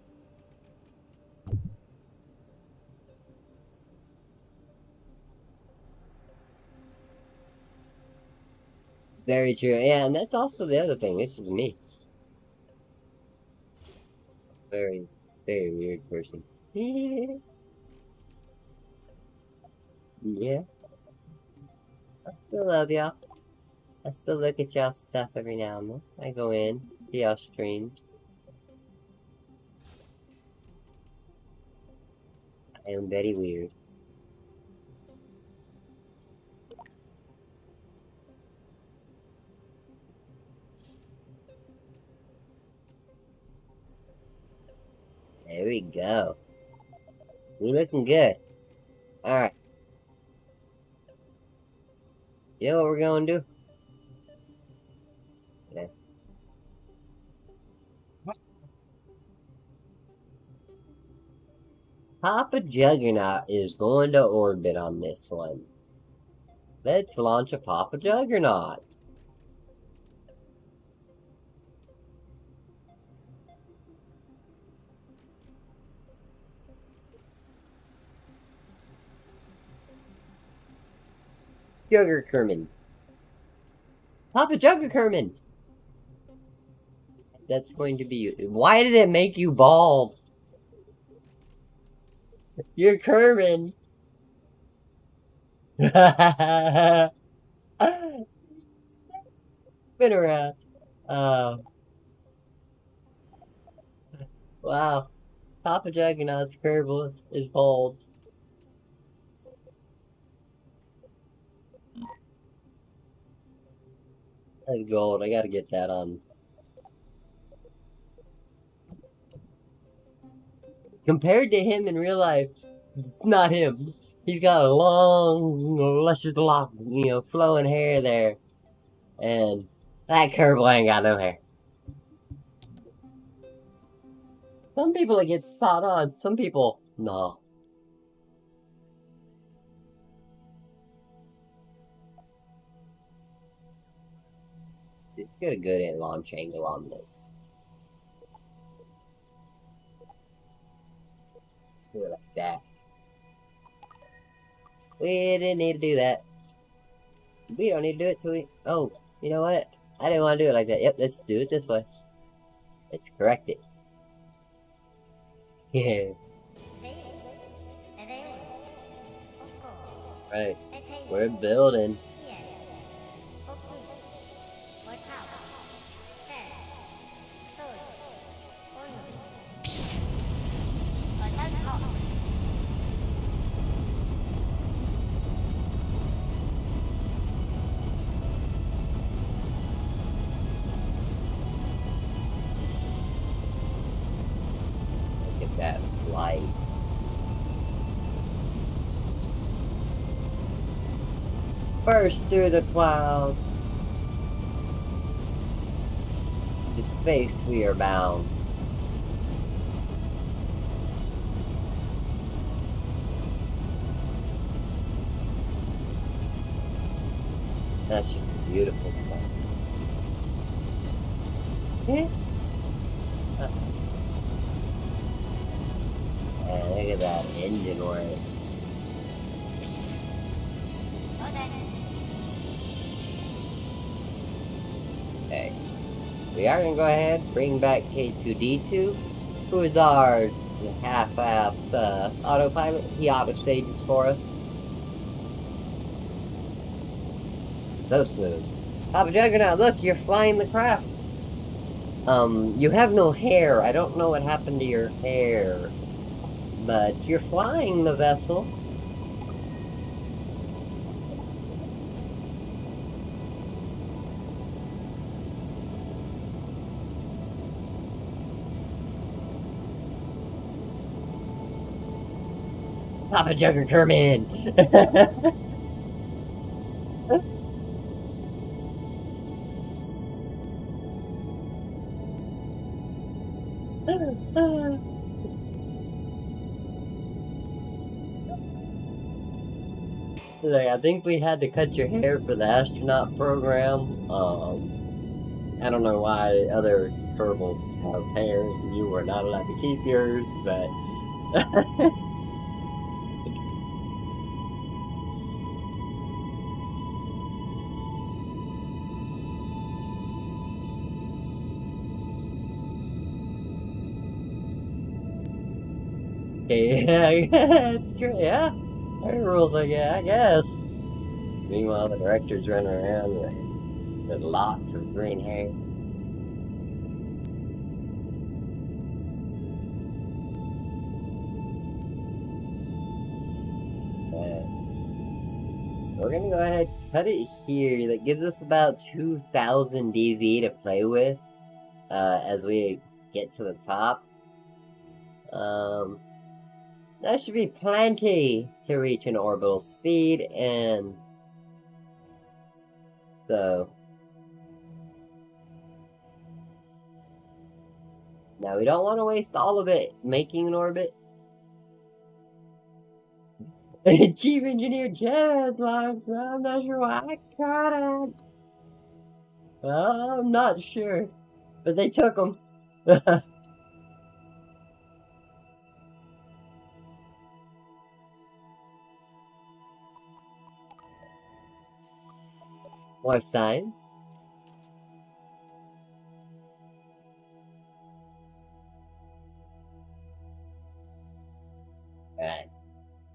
Very true. Yeah, and that's also the other thing. This is me. Very, very weird person. Yeah, I still love y'all. I still look at y'all stuff every now and then. I go in, see y'all streams. I am very weird. There we go. We looking good. Alright. You know what we're gonna do? Yeah. Papa Juggernaut is going to orbit on this one. Let's launch a Papa Juggernaut. Jugger Kerman. Papa Jugger Kerman! That's going to be you. Why did it make you bald? You're Kerman! Been around. Oh, wow. Papa Juggernaut's kerbal is bald. That's gold. I gotta get that on. Compared to him in real life, it's not him. He's got a long, luscious lock, flowing hair there. And that kerbal ain't got no hair. Some people it gets spot on. Some people, no. Let's get a good launch angle on this. Let's do it like that. We didn't need to do that. We don't need to do it till we... Oh, you know what? I didn't want to do it like that. Yep, let's do it this way. Let's correct it. Yeah, right. We're building. Look at that light. Burst through the clouds. To space we are bound. That's just a beautiful sight. Yeah. Man, look at that engine work. Okay. We are gonna go ahead, bring back K2D2, who is our half-ass autopilot. He auto-stages for us. So smooth. Papa Juggernaut, look, you're flying the craft. You have no hair. I don't know what happened to your hair, but you're flying the vessel. Papa Jugger, come in. Like, I think we had to cut your hair for the astronaut program. I don't know why other kerbals have hair and you were not allowed to keep yours, but okay, it's great. Yeah, hair rules, I guess. Meanwhile, the director's running around with locks of green hair. We're gonna go ahead and cut it here. That gives us about 2,000 DV to play with as we get to the top. That should be plenty to reach an orbital speed, and so now we don't want to waste all of it making an orbit. Chief Engineer Jazz, like, I'm not sure why I got it. I'm not sure, but they took them. More sign. Alright.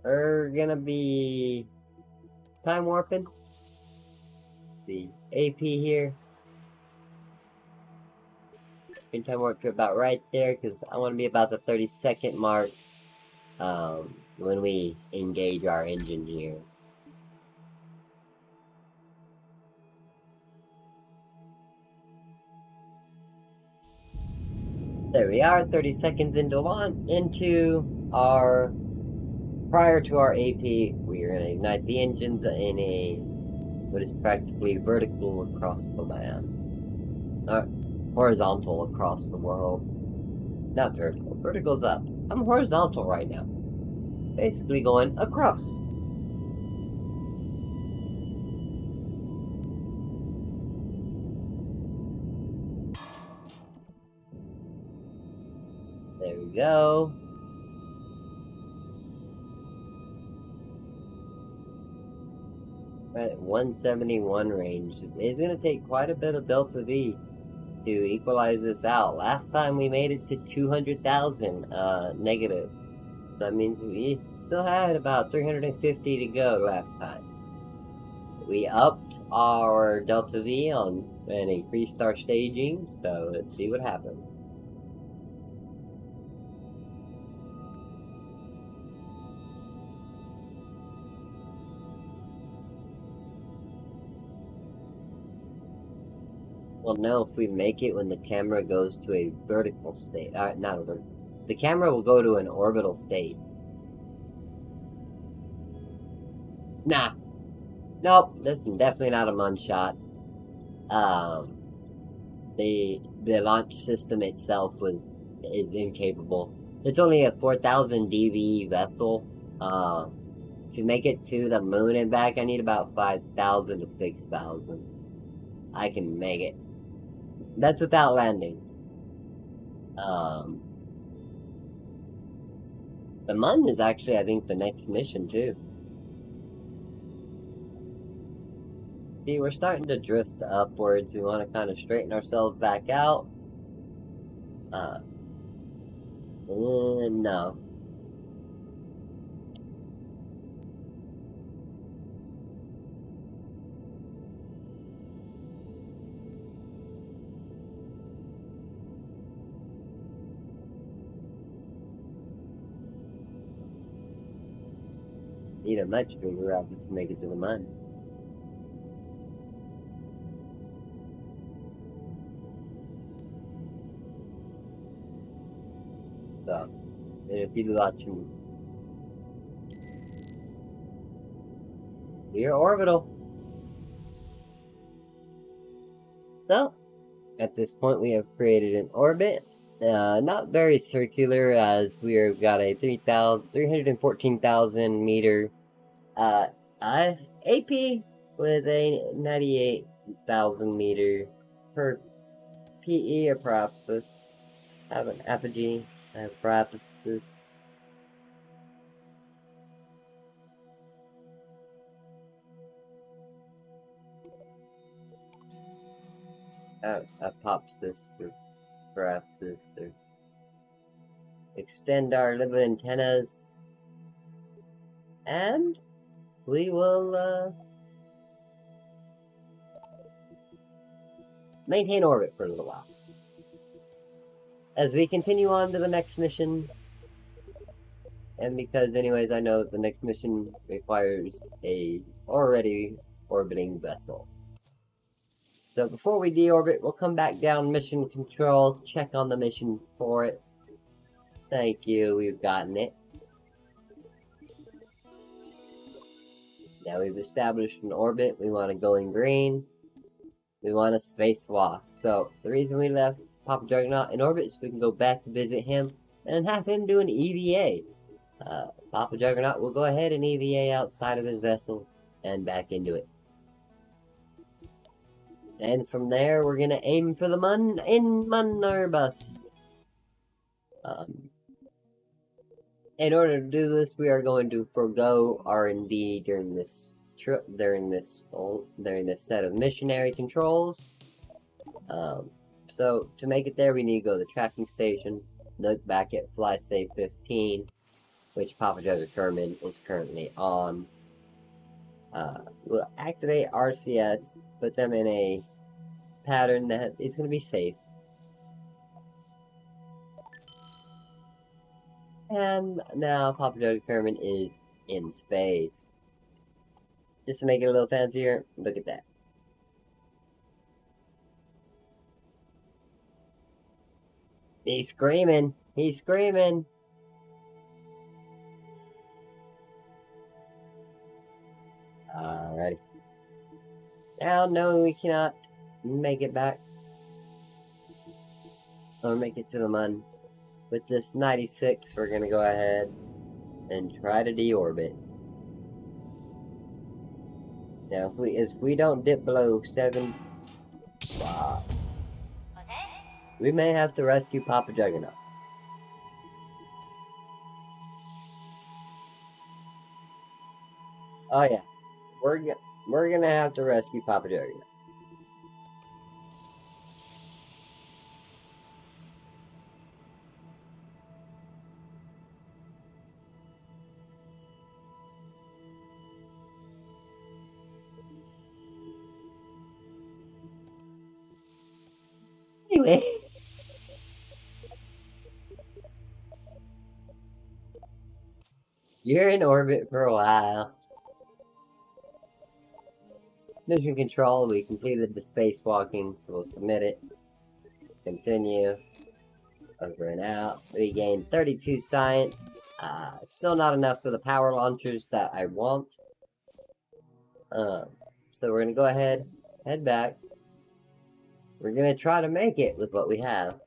We're gonna be time warping the AP here. Can time warp to about right there because I want to be about the 30-second mark when we engage our engine here. There we are, 30 seconds into our, prior to our AP, we are going to ignite the engines in a, what is practically vertical across the land. Horizontal across the world. Not vertical, vertical's up. I'm horizontal right now. Basically going across. There we go. Right at 171 range. It's going to take quite a bit of delta V to equalize this out. Last time we made it to 200,000 negative. That means we still had about 350 to go last time. We upped our Delta V on and increased our staging, so let's see what happens. We'll know if we make it when the camera goes to a vertical state. Not a vertical. The camera will go to an orbital state. Nah. Nope, this is definitely not a Munshot. The launch system itself is incapable. It's only a 4,000 DV vessel. To make it to the moon and back, I need about 5,000 to 6,000. I can make it. That's without landing. The Mun is actually, I think, the next mission, too. See, we're starting to drift upwards. We want to kind of straighten ourselves back out. No. Need a much bigger rocket to make it to the Mun. So, and if you're watching, we are orbital. So, at this point, we have created an orbit. Not very circular, as we've got a 314,000 meter AP with a 98,000 meter per PE apopsis. Have an apogee, apopsis. Apopsis, or apopsis, or extend our little antennas, and we will maintain orbit for a little while. As we continue on to the next mission, and because anyways I know the next mission requires a already orbiting vessel. So before we deorbit, we'll come back down mission control, check on the mission for it. Thank you, we've gotten it. Now we've established an orbit, we want to go in green. We want a spacewalk. So the reason we left Papa Juggernaut in orbit is so we can go back to visit him and have him do an EVA. Papa Juggernaut will go ahead and EVA outside of his vessel and back into it. And from there, we're gonna aim for the Mun in Mun or bust. In order to do this, we are going to forego R&D during this trip, during this set of missionary controls. So to make it there, we need to go to the tracking station, look back at Fly Safe 15, which Papa Jugger Kerman is currently on. We'll activate RCS, put them in a pattern that is going to be safe. And now Papa Jugger Kerman is in space. Just to make it a little fancier, look at that. He's screaming! He's screaming! Alrighty. Now, knowing we cannot make it back, or make it to the Mun, with this 96, we're gonna go ahead and try to deorbit. Now, if we don't dip below 7, we may have to rescue Papa Juggernaut. Oh yeah, we're gonna have to rescue Papa Juggernaut. me? You're in orbit for a while. Mission control, we completed the spacewalking, so we'll submit it. Continue. Over and out. We gained 32 science. Still not enough for the power launchers that I want. So we're gonna go ahead, head back. We're gonna try to make it with what we have.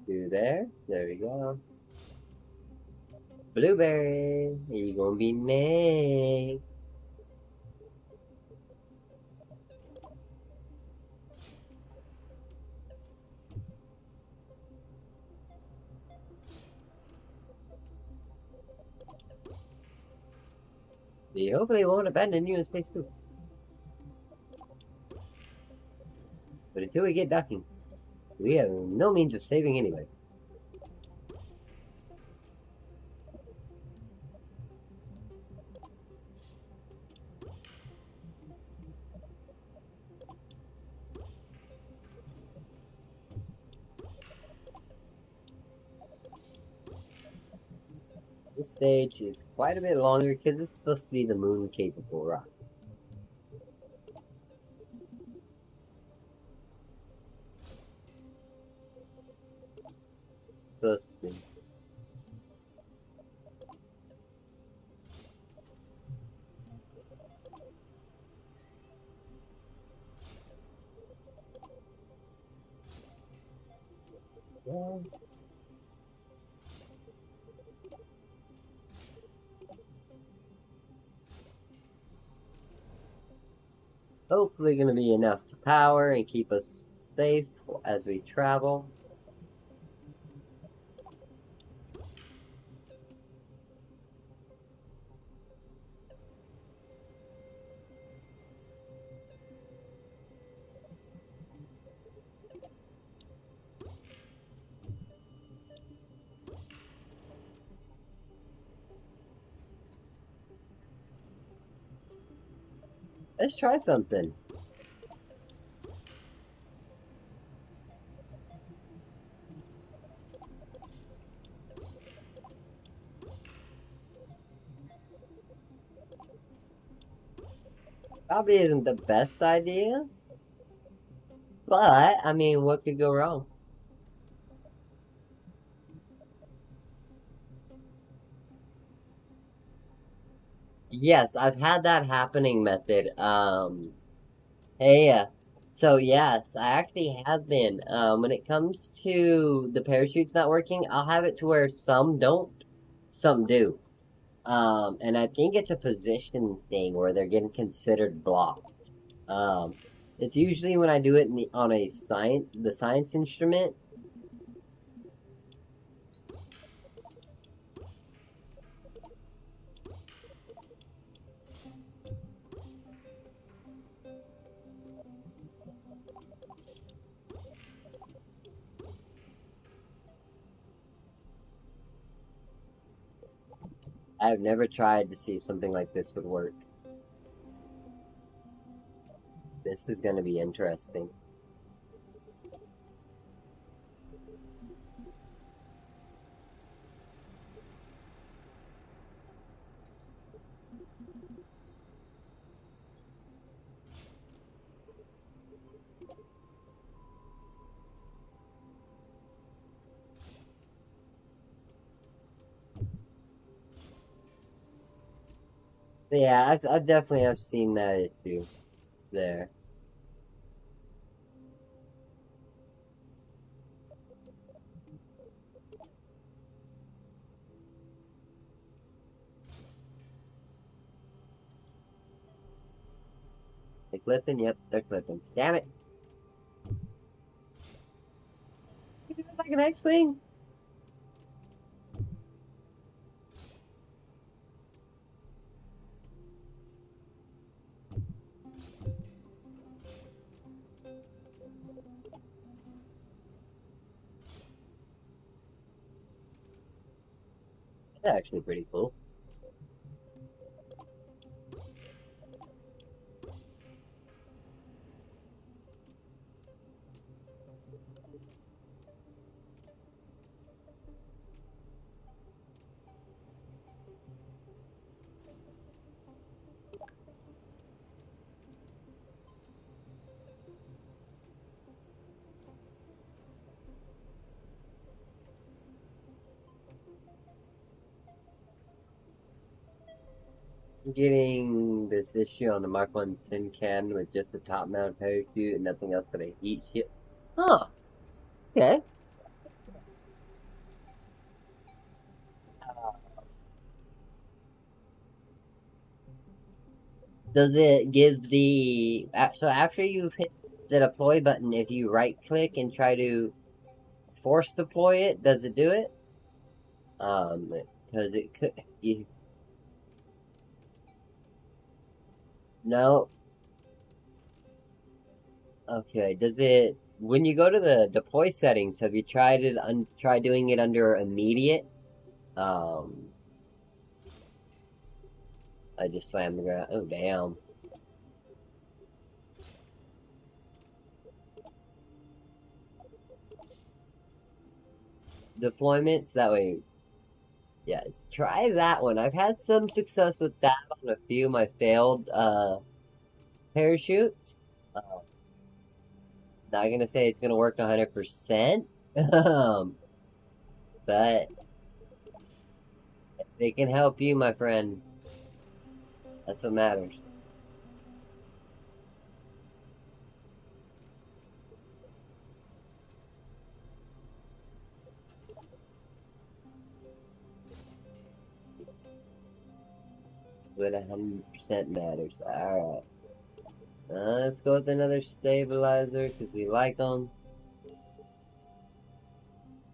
Do there. There we go. Blueberry, you gonna be next. We hopefully won't abandon you in space too. But until we get docking, we have no means of saving anybody. This stage is quite a bit longer because it's supposed to be the moon-capable rock. Supposed to be. Well, hopefully gonna be enough to power and keep us safe as we travel. Let's try something. Probably isn't the best idea, but, I mean, what could go wrong? Yes, I've had that happening method. Hey, so yes, I actually have been. When it comes to the parachutes not working, I'll have it to where some don't, some do. And I think it's a position thing where they're getting considered blocked. Um, it's usually when I do it on the science instrument. I've never tried to see if something like this would work. This is going to be interesting. Yeah, I definitely have seen that issue there. They clipping? Yep, they're clipping. Damn it! Like an X-Wing? actually pretty cool. Getting this issue on the Mark 1 tin can with just the top mount parachute and nothing else but a heat shield. Huh. Okay. Does it give the... So after you've hit the deploy button, if you right click and try to force deploy it, does it do it? Because it could... No. Okay, does it... When you go to the deploy settings, have you tried it? Try doing it under immediate? Um... I just slammed the ground. Oh, damn. Deployments, that way. Yes, try that one. I've had some success with that on a few of my failed parachutes. Not gonna say it's gonna work 100%, but if it can help you, my friend, that's what matters. What 100% matters. Alright. Let's go with another stabilizer, because we like them.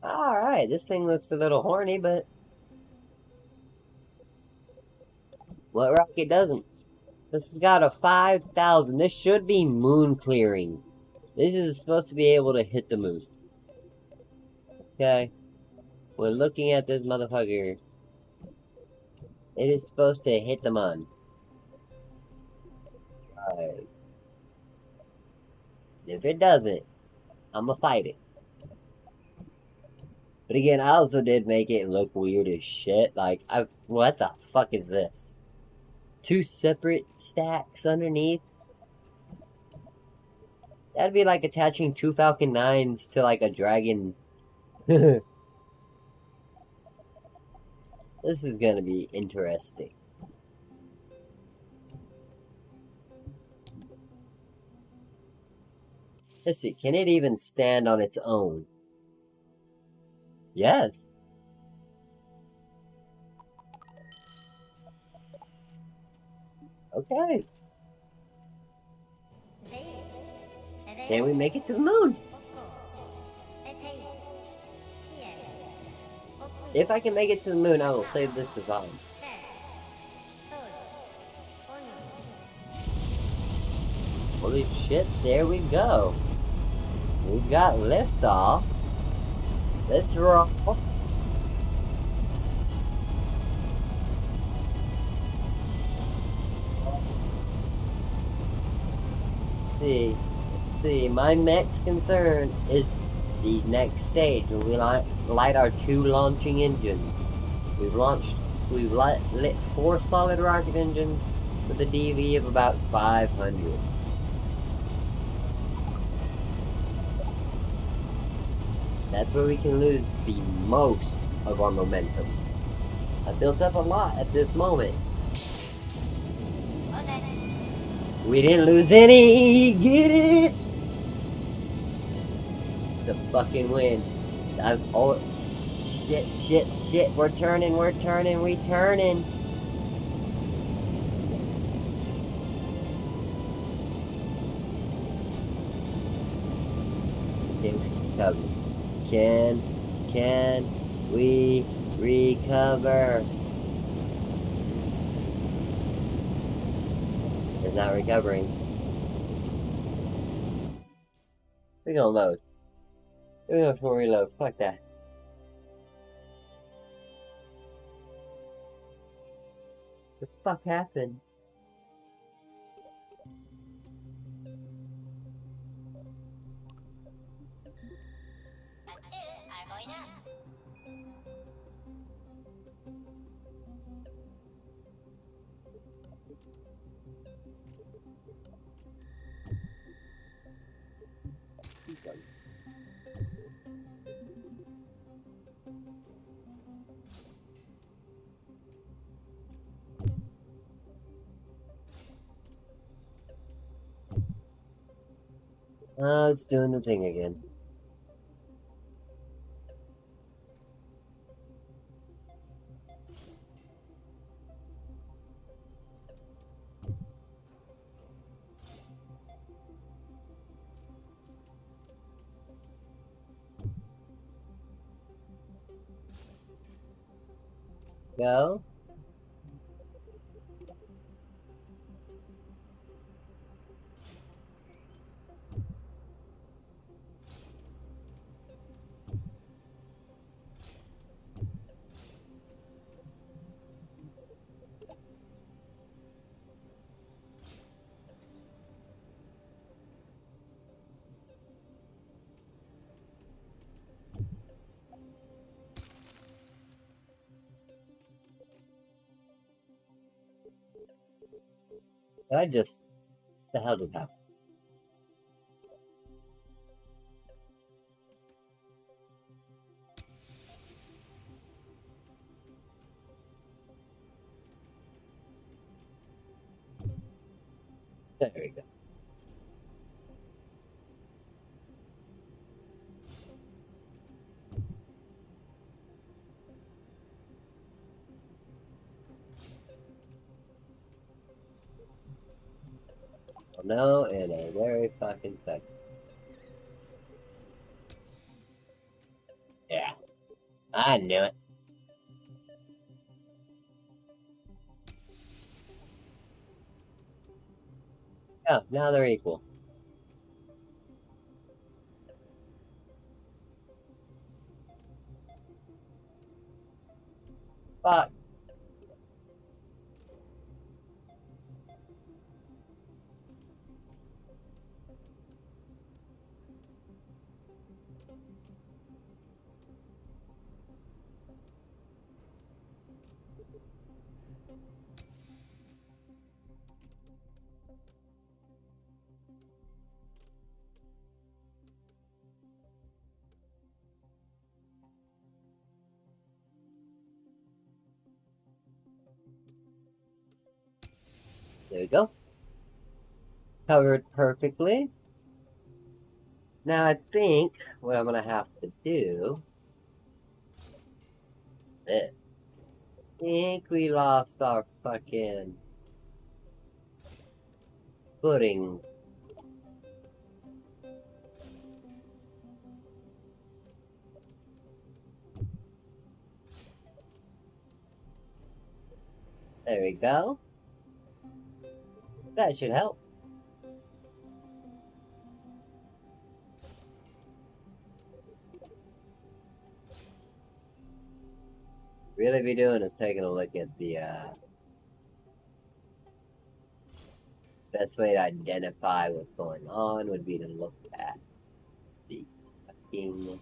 Alright, this thing looks a little horny, but... what rocket doesn't? This has got a 5,000. This should be moon clearing. This is supposed to be able to hit the moon. Okay? We're looking at this motherfucker. It is supposed to hit the moon. Alright. If it doesn't, I'ma fight it. But again, I also did make it look weird as shit. Like, what the fuck is this? 2 separate stacks underneath? That'd be like attaching 2 Falcon 9s to like a dragon. This is gonna be interesting. Let's see, can it even stand on its own? Yes. Okay. Can we make it to the moon? If I can make it to the moon, I will save this design. Holy shit, there we go. We've got liftoff. Let's roll. See, my next concern is the next stage when we light our 2 launching engines. We've lit 4 solid rocket engines with a DV of about 500. That's where we can lose the most of our momentum. I built up a lot at this moment. We didn't lose any! Get it! The fucking win. Oh, shit. We're turning. We turning. Can we recover? It's not recovering. We're gonna load. We're gonna reload. Fuck that. fuck happened? It's doing the thing again. Go. I just... The hell just happened? There we go. I'll know in a very fucking second. Yeah. I knew it. Oh, now they're equal. Fuck. There we go. Covered perfectly. Now I think what I'm gonna have to do is... I think we lost our fucking footing. There we go. That should help. Really be doing is taking a look at the best way to identify what's going on would be to look at the fucking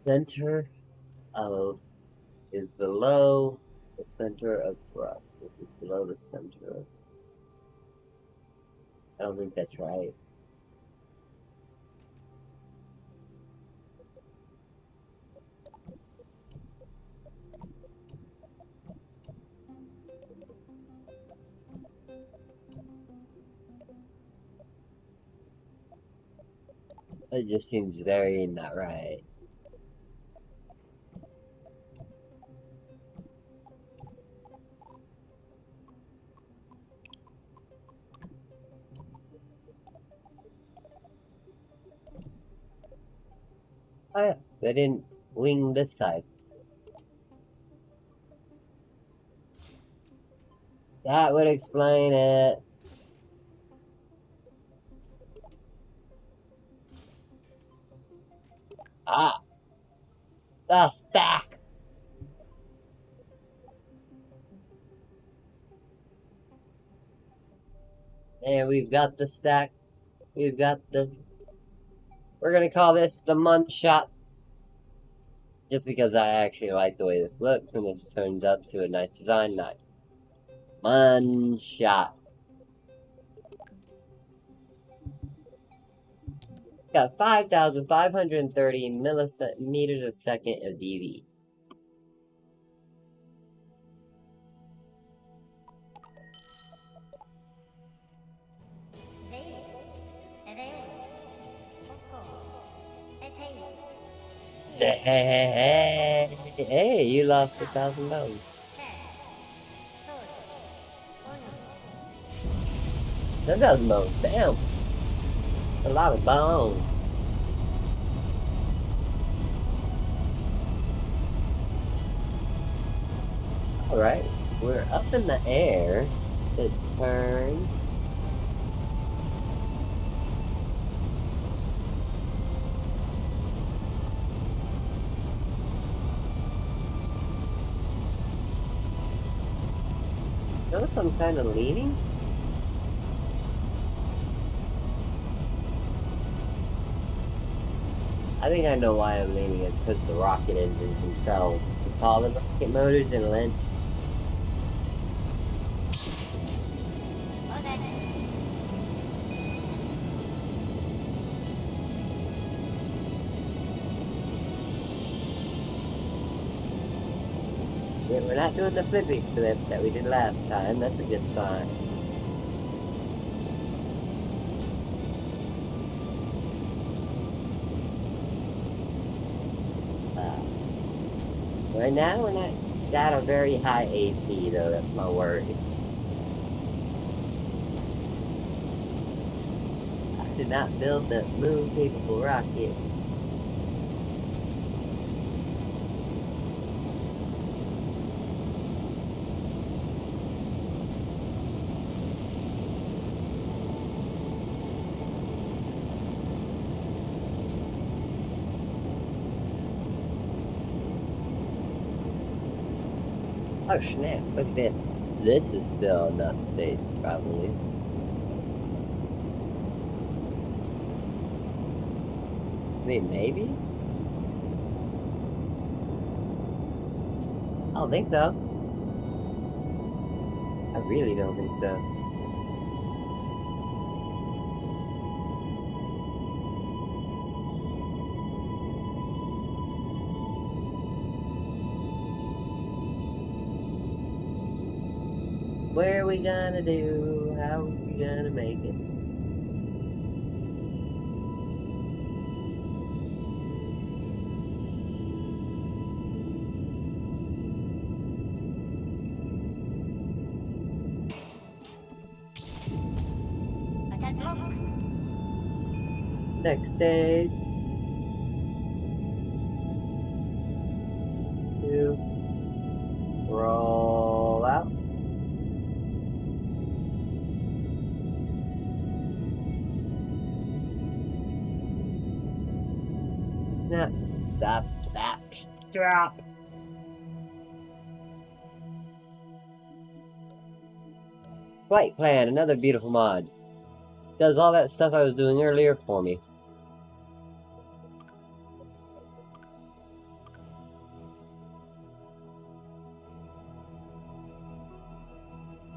center of is below the center of thrust, which is below the center of... I don't think that's right. It just seems very not right. Oh yeah. They didn't wing this side. That would explain it. Ah, the stack. And we've got the stack. We've got the... We're gonna call this the Mun shot. Just because I actually like the way this looks and it just turns out to a nice design knife. Mun shot. Got 5,530 millimeters a second of DV. Hey, you lost $1,000. $10,000, damn. A lot of bone. Alright, we're up in the air. It's turn. Notice I'm kind of leaning? I think I know why I'm leaning. It's because the rocket engines themselves. The solid rocket motors and lent. Yeah, we're not doing the flippy flip that we did last time. That's a good sign. Right now, we're not got a very high AP, though. That's my worry. I did not build that moon-capable rocket. Oh snap, look at this. This is still not staged, probably. I mean, maybe? I don't think so. I really don't think so. What are we gonna do? How are we gonna make it? Next stage. 2. Roll out. No. Stop. Stop. Drop. Flight plan, another beautiful mod. Does all that stuff I was doing earlier for me.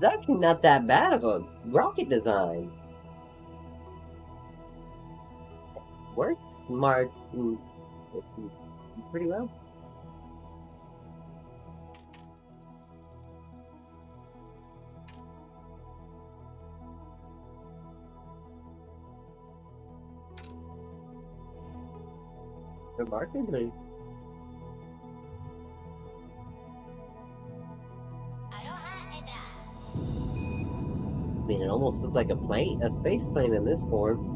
It's actually not that bad of a rocket design. Works smart pretty well. Remarkably. I mean, it almost looks like a plane, a space plane in this form.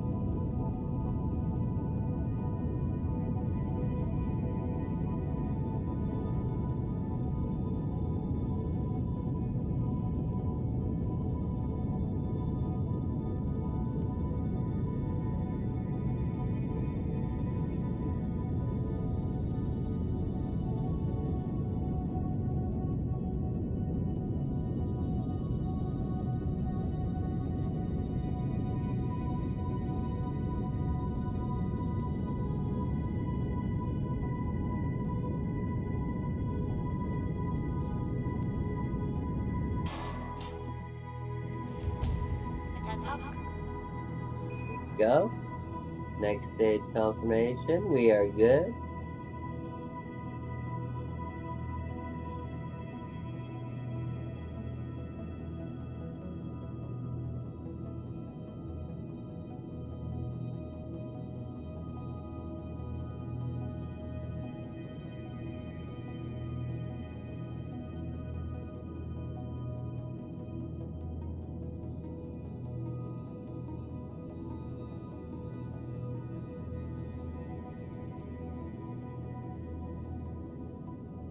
go. Next stage confirmation. We are good.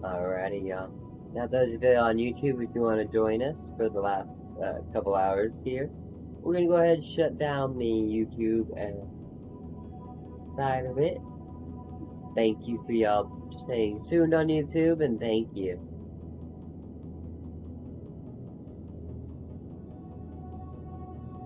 Alrighty, y'all. Now, those of you on YouTube, if you want to join us for the last couple hours here, we're gonna go ahead and shut down the YouTube side of it. Thank you for y'all staying tuned on YouTube, and thank you.